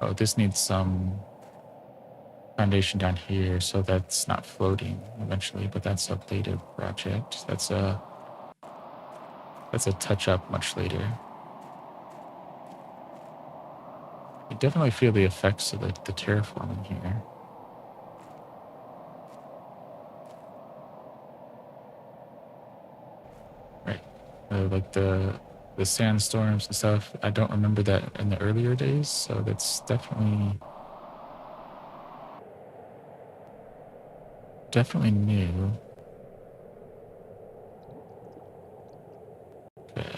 [SPEAKER 1] Oh, this needs some foundation down here, so that's not floating eventually, but that's a later project. That's a touch up much later. You definitely feel the effects of the terraforming here. Right. Like the sandstorms and stuff. I don't remember that in the earlier days, so that's definitely new. Okay.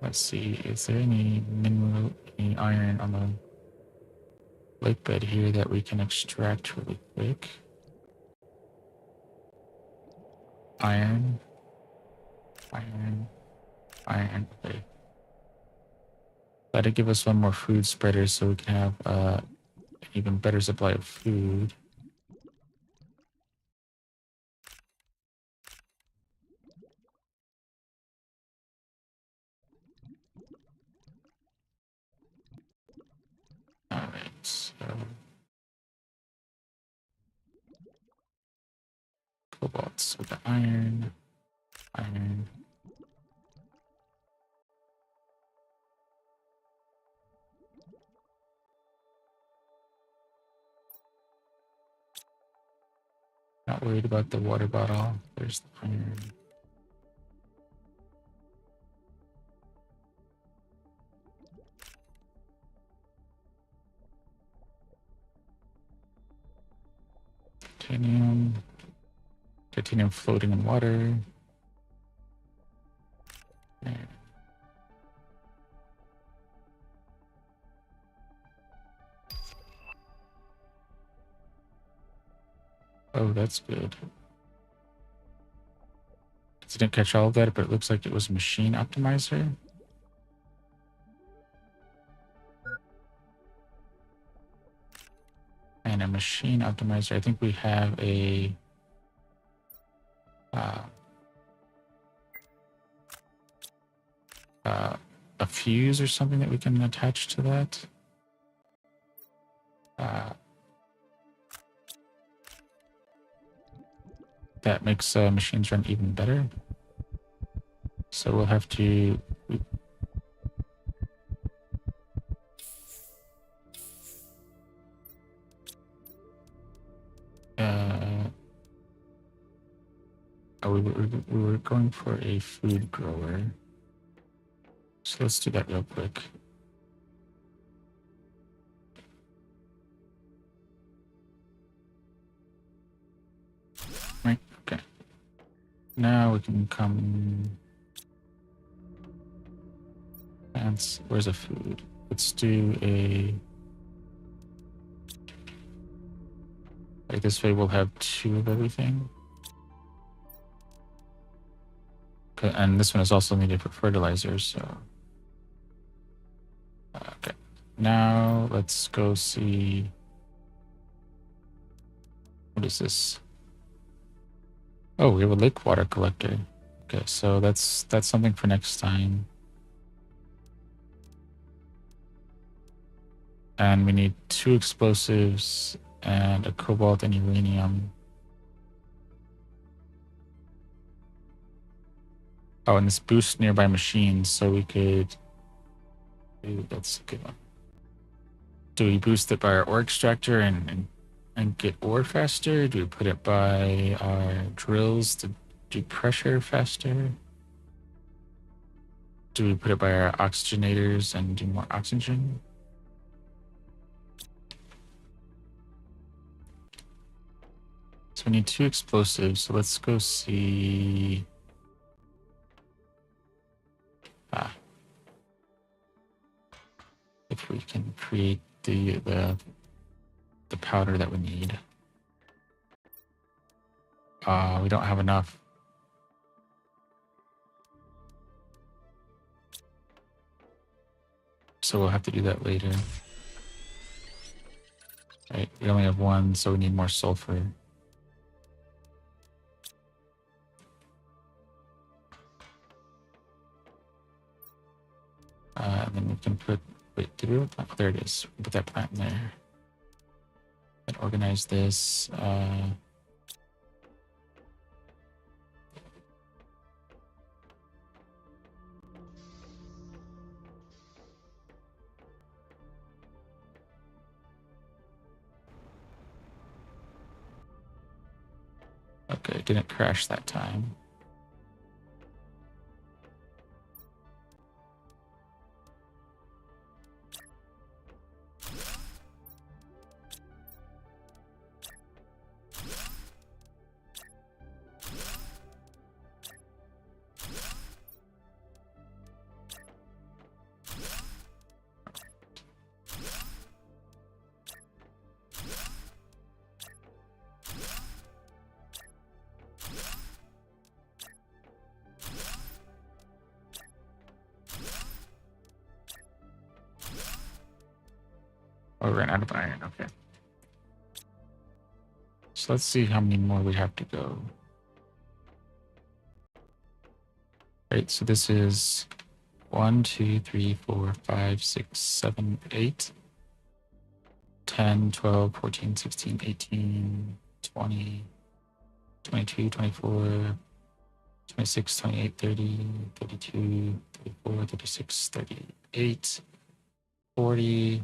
[SPEAKER 1] Let's see, is there any mineral, any iron on the lake bed here that we can extract really quick? Iron. Okay. That'll give us 1 more food spreader so we can have an even better supply of food. Alright, so cobalt with the iron. Not worried about the water bottle. There's the iron. Titanium floating in water. Okay. Oh, that's good. Didn't catch all of that, but it looks like it was machine optimizer. And a machine optimizer. I think we have a fuse or something that we can attach to that. That makes machines run even better. So we'll have to... we were going for a food grower. So let's do that real quick. Right, okay. Now we can come... Where's the food? Let's do a... Like this way we'll have 2 of everything. Okay, and this one is also needed for fertilizer, so... now let's go see. What is this? Oh, we have a lake water collector. Okay, so that's something for next time. And we need 2 explosives and a cobalt and uranium. Oh, and this boosts nearby machines, so we could. Ooh, that's a good one. Do we boost it by our ore extractor and get ore faster? Do we put it by our drills to do pressure faster? Do we put it by our oxygenators and do more oxygen? So we need 2 explosives. So let's go see. If we can create the powder that we need. We don't have enough. So we'll have to do that later. Right, we only have 1, so we need more sulfur. And then we can put, wait, did we have a plant? Oh, there it is. Put that plant in there. And organize this. Okay, it didn't crash that time. Oh, we ran out of iron. Okay. So let's see how many more we have to go. Right, so this is 1, 2, 3, 4, 5, 6, 7, 8, 10, 12, 14, 16, 18, 20, 22, 24, 26, 28, 30, 32, 34, 36, 38, 40,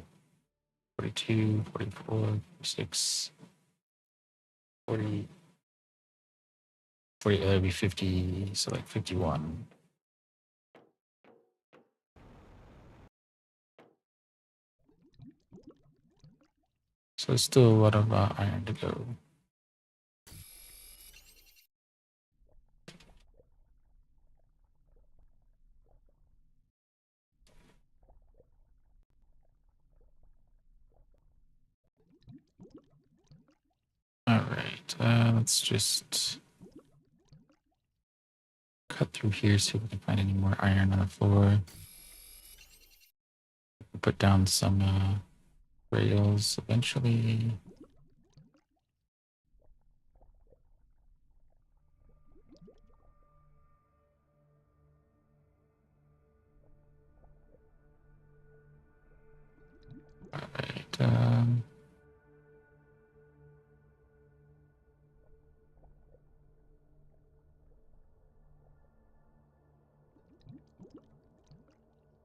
[SPEAKER 1] 42, 44, 46, 40, 40, that would be 50, so like 51. So there's still a lot of iron to go. All right, let's just cut through here, see if we can find any more iron on the floor. Put down some rails eventually. All right.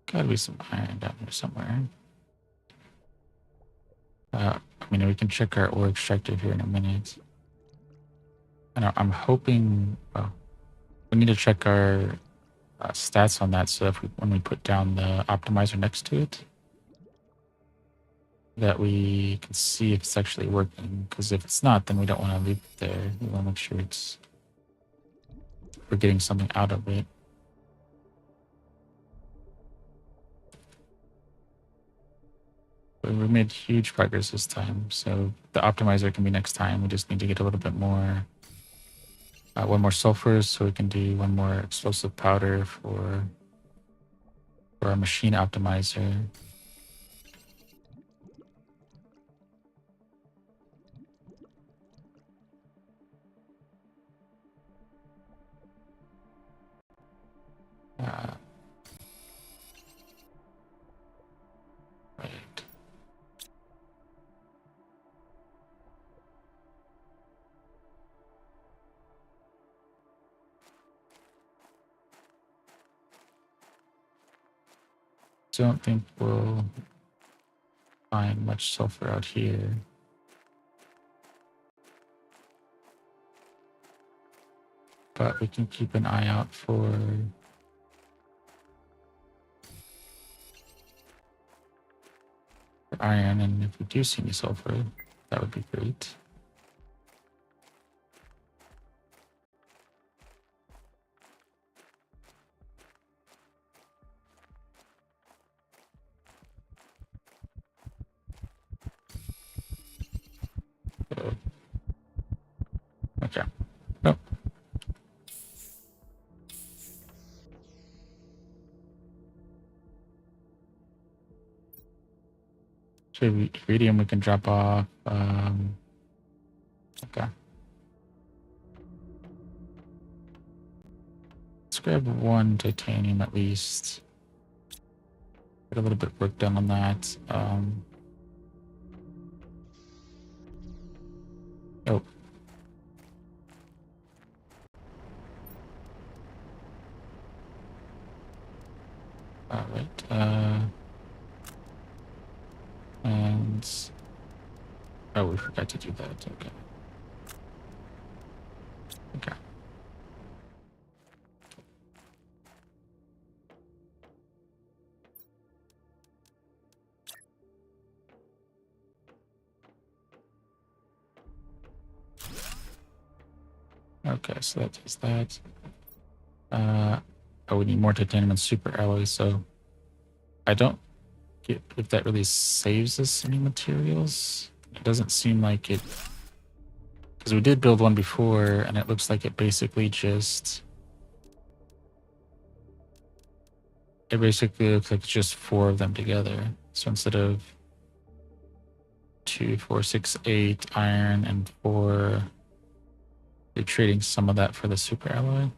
[SPEAKER 1] Gotta be some iron down here somewhere. I mean, we can check our ore extractor here in a minute. And I'm hoping, well, we need to check our stats on that, so if when we put down the optimizer next to it, that we can see if it's actually working. Because if it's not, then we don't want to leave it there. We want to make sure we're getting something out of it. But we made huge progress this time, so the optimizer can be next time. We just need to get a little bit more, 1 more sulfur, so we can do 1 more explosive powder for our machine optimizer. don't think we'll find much sulfur out here. But we can keep an eye out for iron, and if we do see any sulfur, that would be great. Okay. Nope. So iridium we can drop off. Okay. Let's grab 1 titanium at least. Get a little bit of work done on that. Oh. All right. And oh, we forgot to do that. Okay. Okay. Okay, so that does that. Oh, we need more titanium and super alloy, so I don't get if that really saves us any materials. It doesn't seem like it, because we did build one before, and it looks like it basically just... It basically looks like it's just 4 of them together. So instead of 2, 4, 6, 8 iron and 4, they're trading some of that for the super alloy.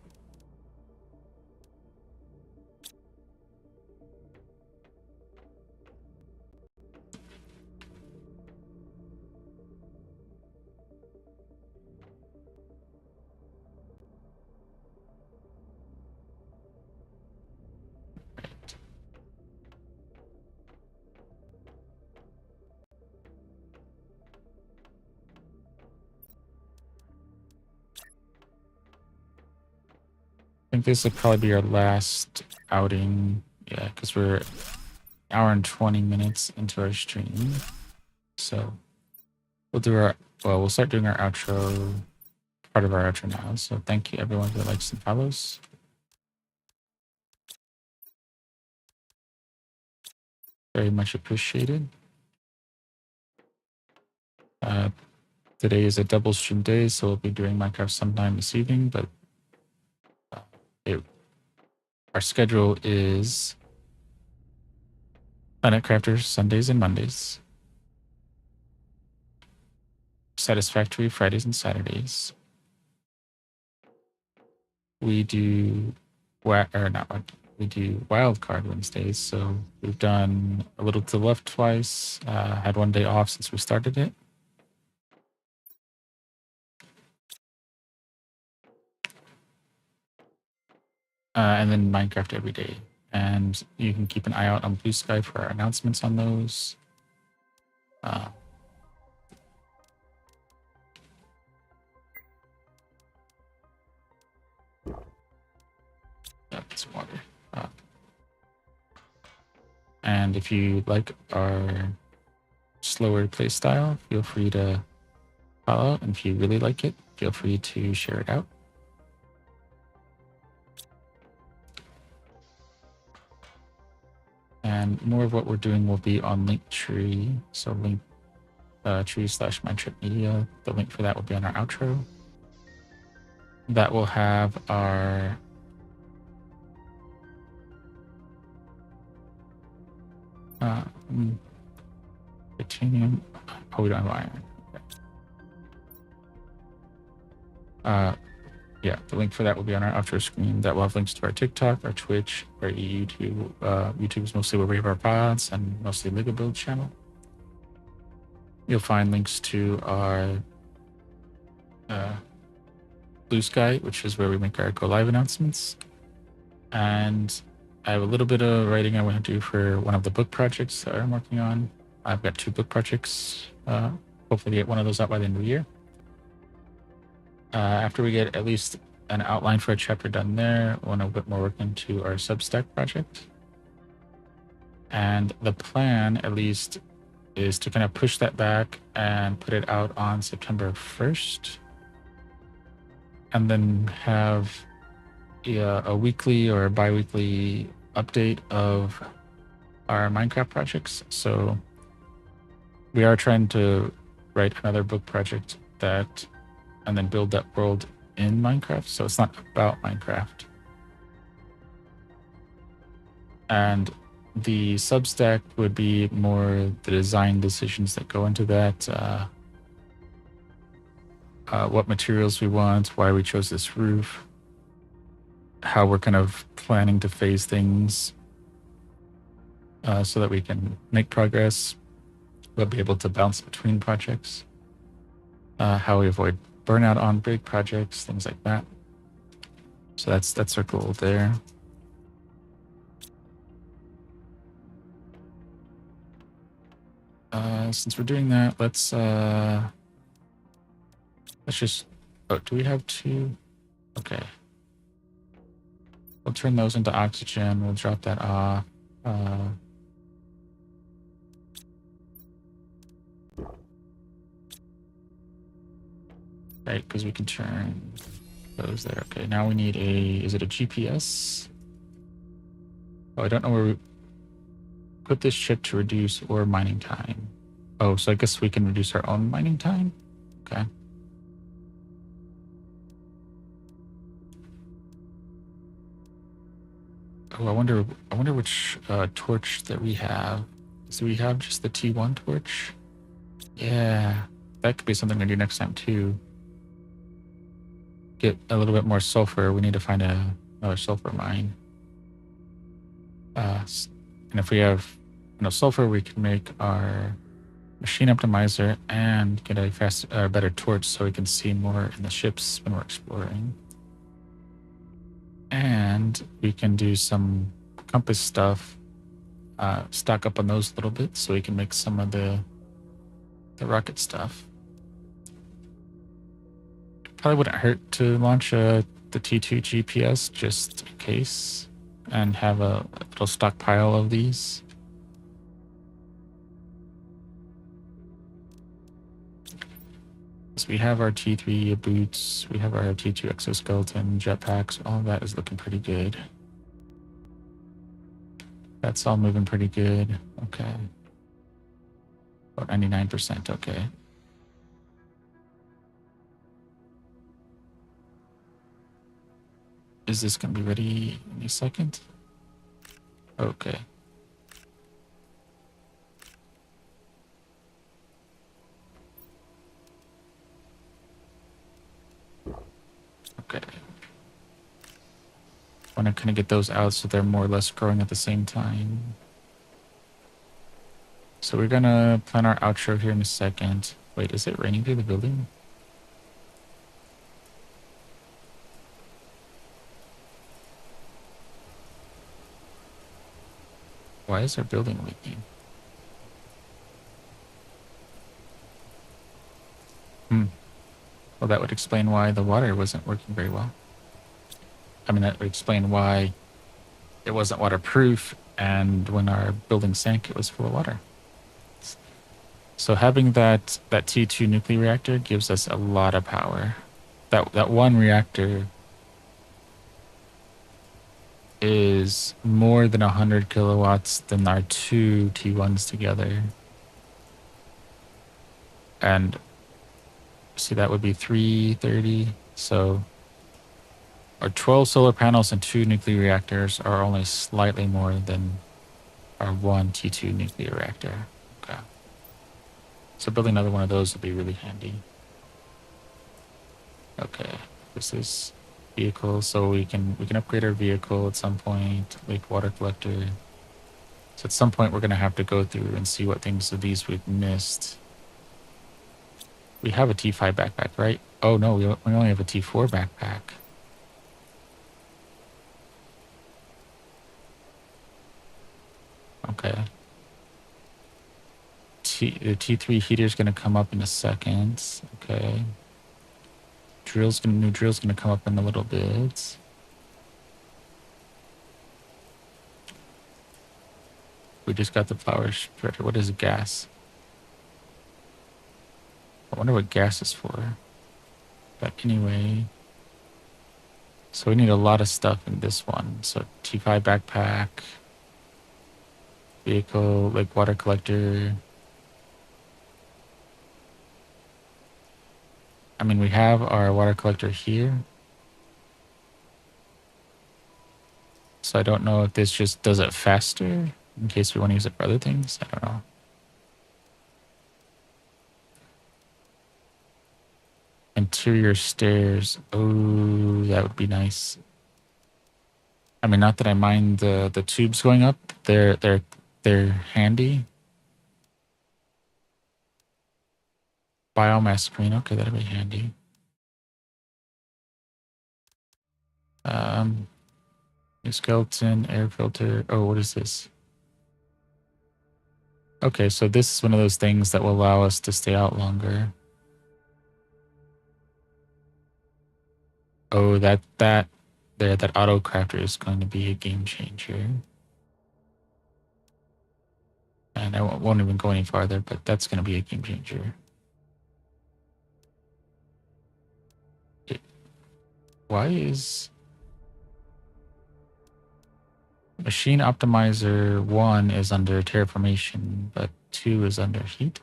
[SPEAKER 1] I think this will probably be our last outing. Yeah, because we're 1 hour and 20 minutes into our stream. So we'll do our, well, we'll start doing our outro, part of our outro now. So thank you everyone for the likes and follows. Very much appreciated. Today is a double stream day, so we'll be doing Minecraft sometime this evening, but our schedule is Planet Crafters Sundays and Mondays, Satisfactory Fridays and Saturdays. We do we do Wildcard Wednesdays, so we've done A Little to the Left twice, had 1 day off since we started it. And then Minecraft every day. And you can keep an eye out on Blue Sky for our announcements on those. Yeah, it's water. And if you like our slower play style, feel free to follow. And if you really like it, feel free to share it out. And more of what we're doing will be on Linktree. So Linktree/MindTripMedia. The link for that will be on our outro. That will have our titanium. Oh, we don't have iron. Okay. Yeah, the link for that will be on our outro screen. That will have links to our TikTok, our Twitch, our YouTube. YouTube is mostly where we have our pods and mostly Lego Build channel. You'll find links to our Blue Sky, which is where we make our go live announcements. And I have a little bit of writing I want to do for one of the book projects that I'm working on. I've got 2 book projects. Hopefully get one of those out by the end of the year. After we get at least an outline for a chapter done there, I want to put more work into our Substack project. And the plan, at least, is to kind of push that back and put it out on September 1st. And then have a weekly or a bi-weekly update of our Minecraft projects. So we are trying to write another book project that, and then build that world in Minecraft. So it's not about Minecraft. And the Substack would be more the design decisions that go into that. What materials we want, why we chose this roof, how we're kind of planning to phase things so that we can make progress. We'll be able to bounce between projects, how we avoid burnout on big projects, things like that. So that's our goal there. Since we're doing that, let's just, oh, do we have 2? Okay. We'll turn those into oxygen. We'll drop that off. Right, because we can turn those there. Okay, now we need is it a GPS? Oh, I don't know where we put this chip to reduce ore mining time. Oh, so I guess we can reduce our own mining time? Okay. Oh, I wonder which torch that we have. Do we have just the T1 torch? Yeah, that could be something to do next time too. Get a little bit more sulfur. We need to find another sulfur mine. And if we have enough sulfur, we can make our machine optimizer and get a better torch so we can see more in the ships when we're exploring. And we can do some compass stuff, stock up on those a little bit so we can make some of the rocket stuff. Probably wouldn't hurt to launch the T2 GPS just in case and have a little stockpile of these. So we have our T3 boots, we have our T2 exoskeleton, jetpacks, all of that is looking pretty good. That's all moving pretty good. Okay. About 99%, okay. Is this gonna be ready any second? Okay. Okay. I want to kind of get those out so they're more or less growing at the same time. So we're gonna plan our outro here in a second. Wait, is it raining through the building? Why is our building leaking? Well, that would explain why the water wasn't working very well. I mean, that would explain why it wasn't waterproof, and when our building sank, it was full of water. So having that T2 nuclear reactor gives us a lot of power. That one reactor is more than 100 kilowatts than our 2 T1s together. And see, that would be 330. So our 12 solar panels and 2 nuclear reactors are only slightly more than our 1 T2 nuclear reactor. Okay. So building another one of those would be really handy. Okay, this is vehicle, so we can upgrade our vehicle at some point, like water collector. So at some point we're gonna have to go through and see what things of these we've missed. We have a T5 backpack, right? Oh no, we only have a T4 backpack. Okay. The T3 heater is going to come up in a second. Okay. New drill's going to come up in a little bit. We just got the flower spreader. What is gas? I wonder what gas is for. But anyway, so we need a lot of stuff in this one. So T5 backpack, vehicle, like water collector. I mean, we have our water collector here. So I don't know if this just does it faster in case we want to use it for other things. I don't know. Interior stairs. Oh, that would be nice. I mean, not that I mind the tubes going up. They're handy. Biomass screen. Okay, that'll be handy. New skeleton, air filter. Oh, what is this? Okay, so this is one of those things that will allow us to stay out longer. Oh, that auto crafter is going to be a game changer. And I won't even go any farther, but that's going to be a game changer. Why is Machine Optimizer 1 is under terraformation, but 2 is under heat?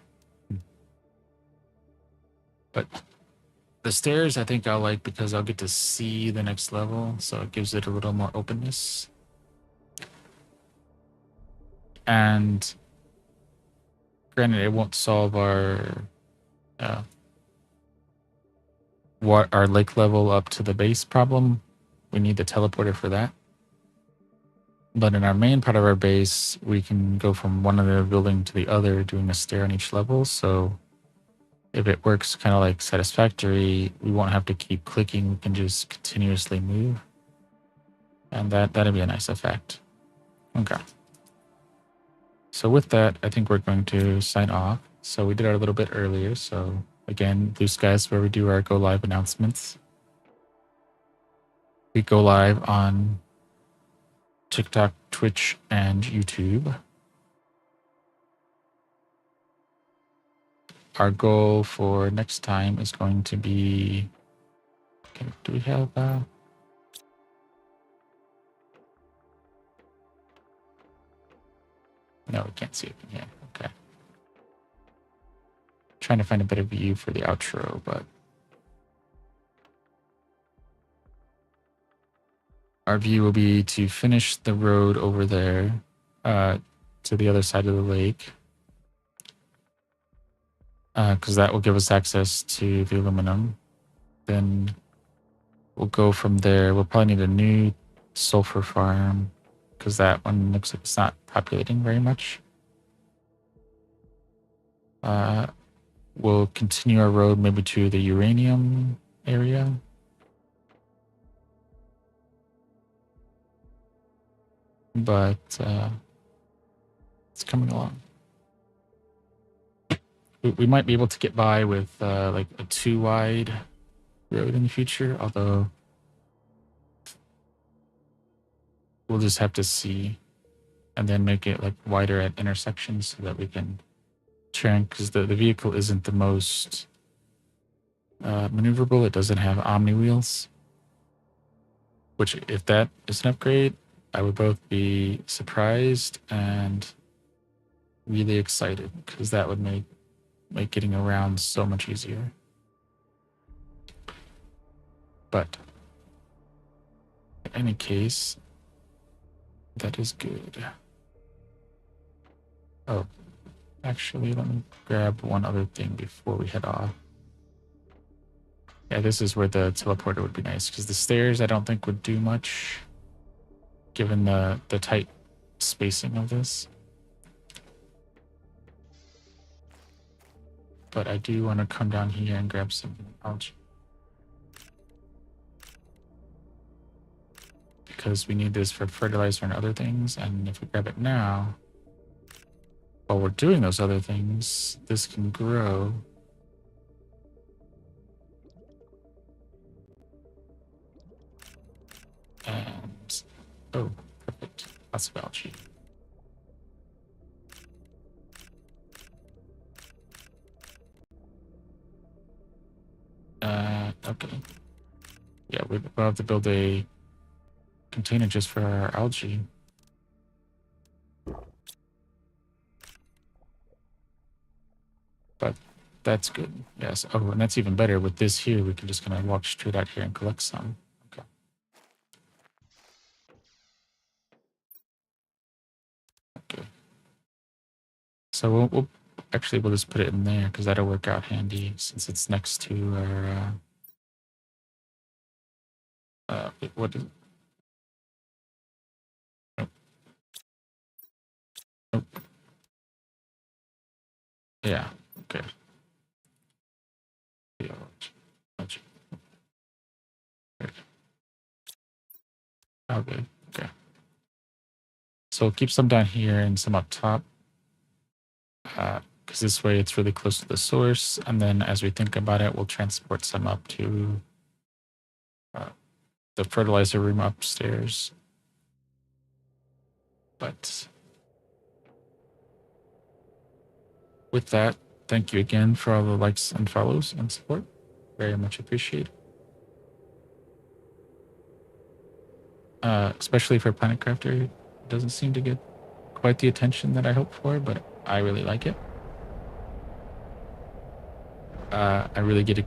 [SPEAKER 1] But the stairs I think I'll like because I'll get to see the next level, so it gives it a little more openness. And granted, it won't solve our lake level up to the base problem. We need the teleporter for that. But in our main part of our base, we can go from one of the building to the other, doing a stair on each level. So if it works kind of like Satisfactory, we won't have to keep clicking. We can just continuously move. And that'd be a nice effect. Okay. So with that, I think we're going to sign off. So we did our a little bit earlier. So again, Blue Sky is where we do our go live announcements. We go live on TikTok, Twitch, and YouTube. Our goal for next time is going to be... Okay, do we have... No, we can't see it from here. Okay. Trying to find a better view for the outro, but... Our view will be to finish the road over there to the other side of the lake. Because that will give us access to the aluminum. Then we'll go from there. We'll probably need a new sulfur farm because that one looks like it's not populating very much. We'll continue our road maybe to the uranium area. But it's coming along. We might be able to get by with like a 2-wide road in the future, although we'll just have to see and then make it like wider at intersections so that we can turn, because the vehicle isn't the most maneuverable. It doesn't have omni wheels, which if that is an upgrade, I would both be surprised and really excited because that would make getting around so much easier. But in any case, that is good. Oh, actually, let me grab one other thing before we head off. Yeah, this is where the teleporter would be nice because the stairs I don't think would do much given the tight spacing of this. But I do want to come down here and grab some algae. Because we need this for fertilizer and other things, and if we grab it now, while we're doing those other things, this can grow. And, oh, perfect. Lots of algae. Okay. Yeah, we'll have to build a container just for our algae. But that's good. Yes. Oh, and that's even better. With this here, we can just kind of walk straight out here and collect some. Okay. Okay. So we'll actually we'll just put it in there because that'll work out handy since it's next to our what is it? Oh, oh. Yeah. Okay. Yeah. Okay. Okay. Okay. So keep some down here and some up top. Because this way it's really close to the source. And then as we think about it, we'll transport some up to the fertilizer room upstairs. But with that, thank you again for all the likes and follows and support. Very much appreciated. Especially for Planet Crafter. It doesn't seem to get quite the attention that I hoped for, but I really like it. I really get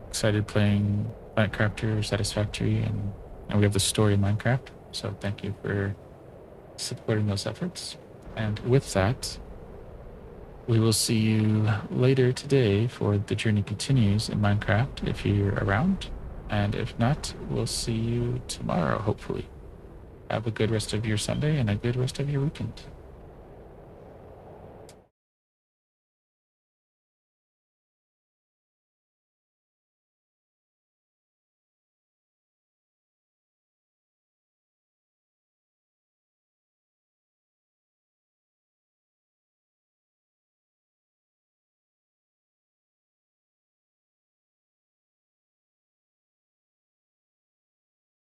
[SPEAKER 1] excited playing Planet Crafter, Satisfactory, and we have the story in Minecraft. So thank you for supporting those efforts. And with that, we will see you later today for The Journey Continues in Minecraft if you're around. And if not, we'll see you tomorrow, hopefully. Have a good rest of your Sunday and a good rest of your weekend.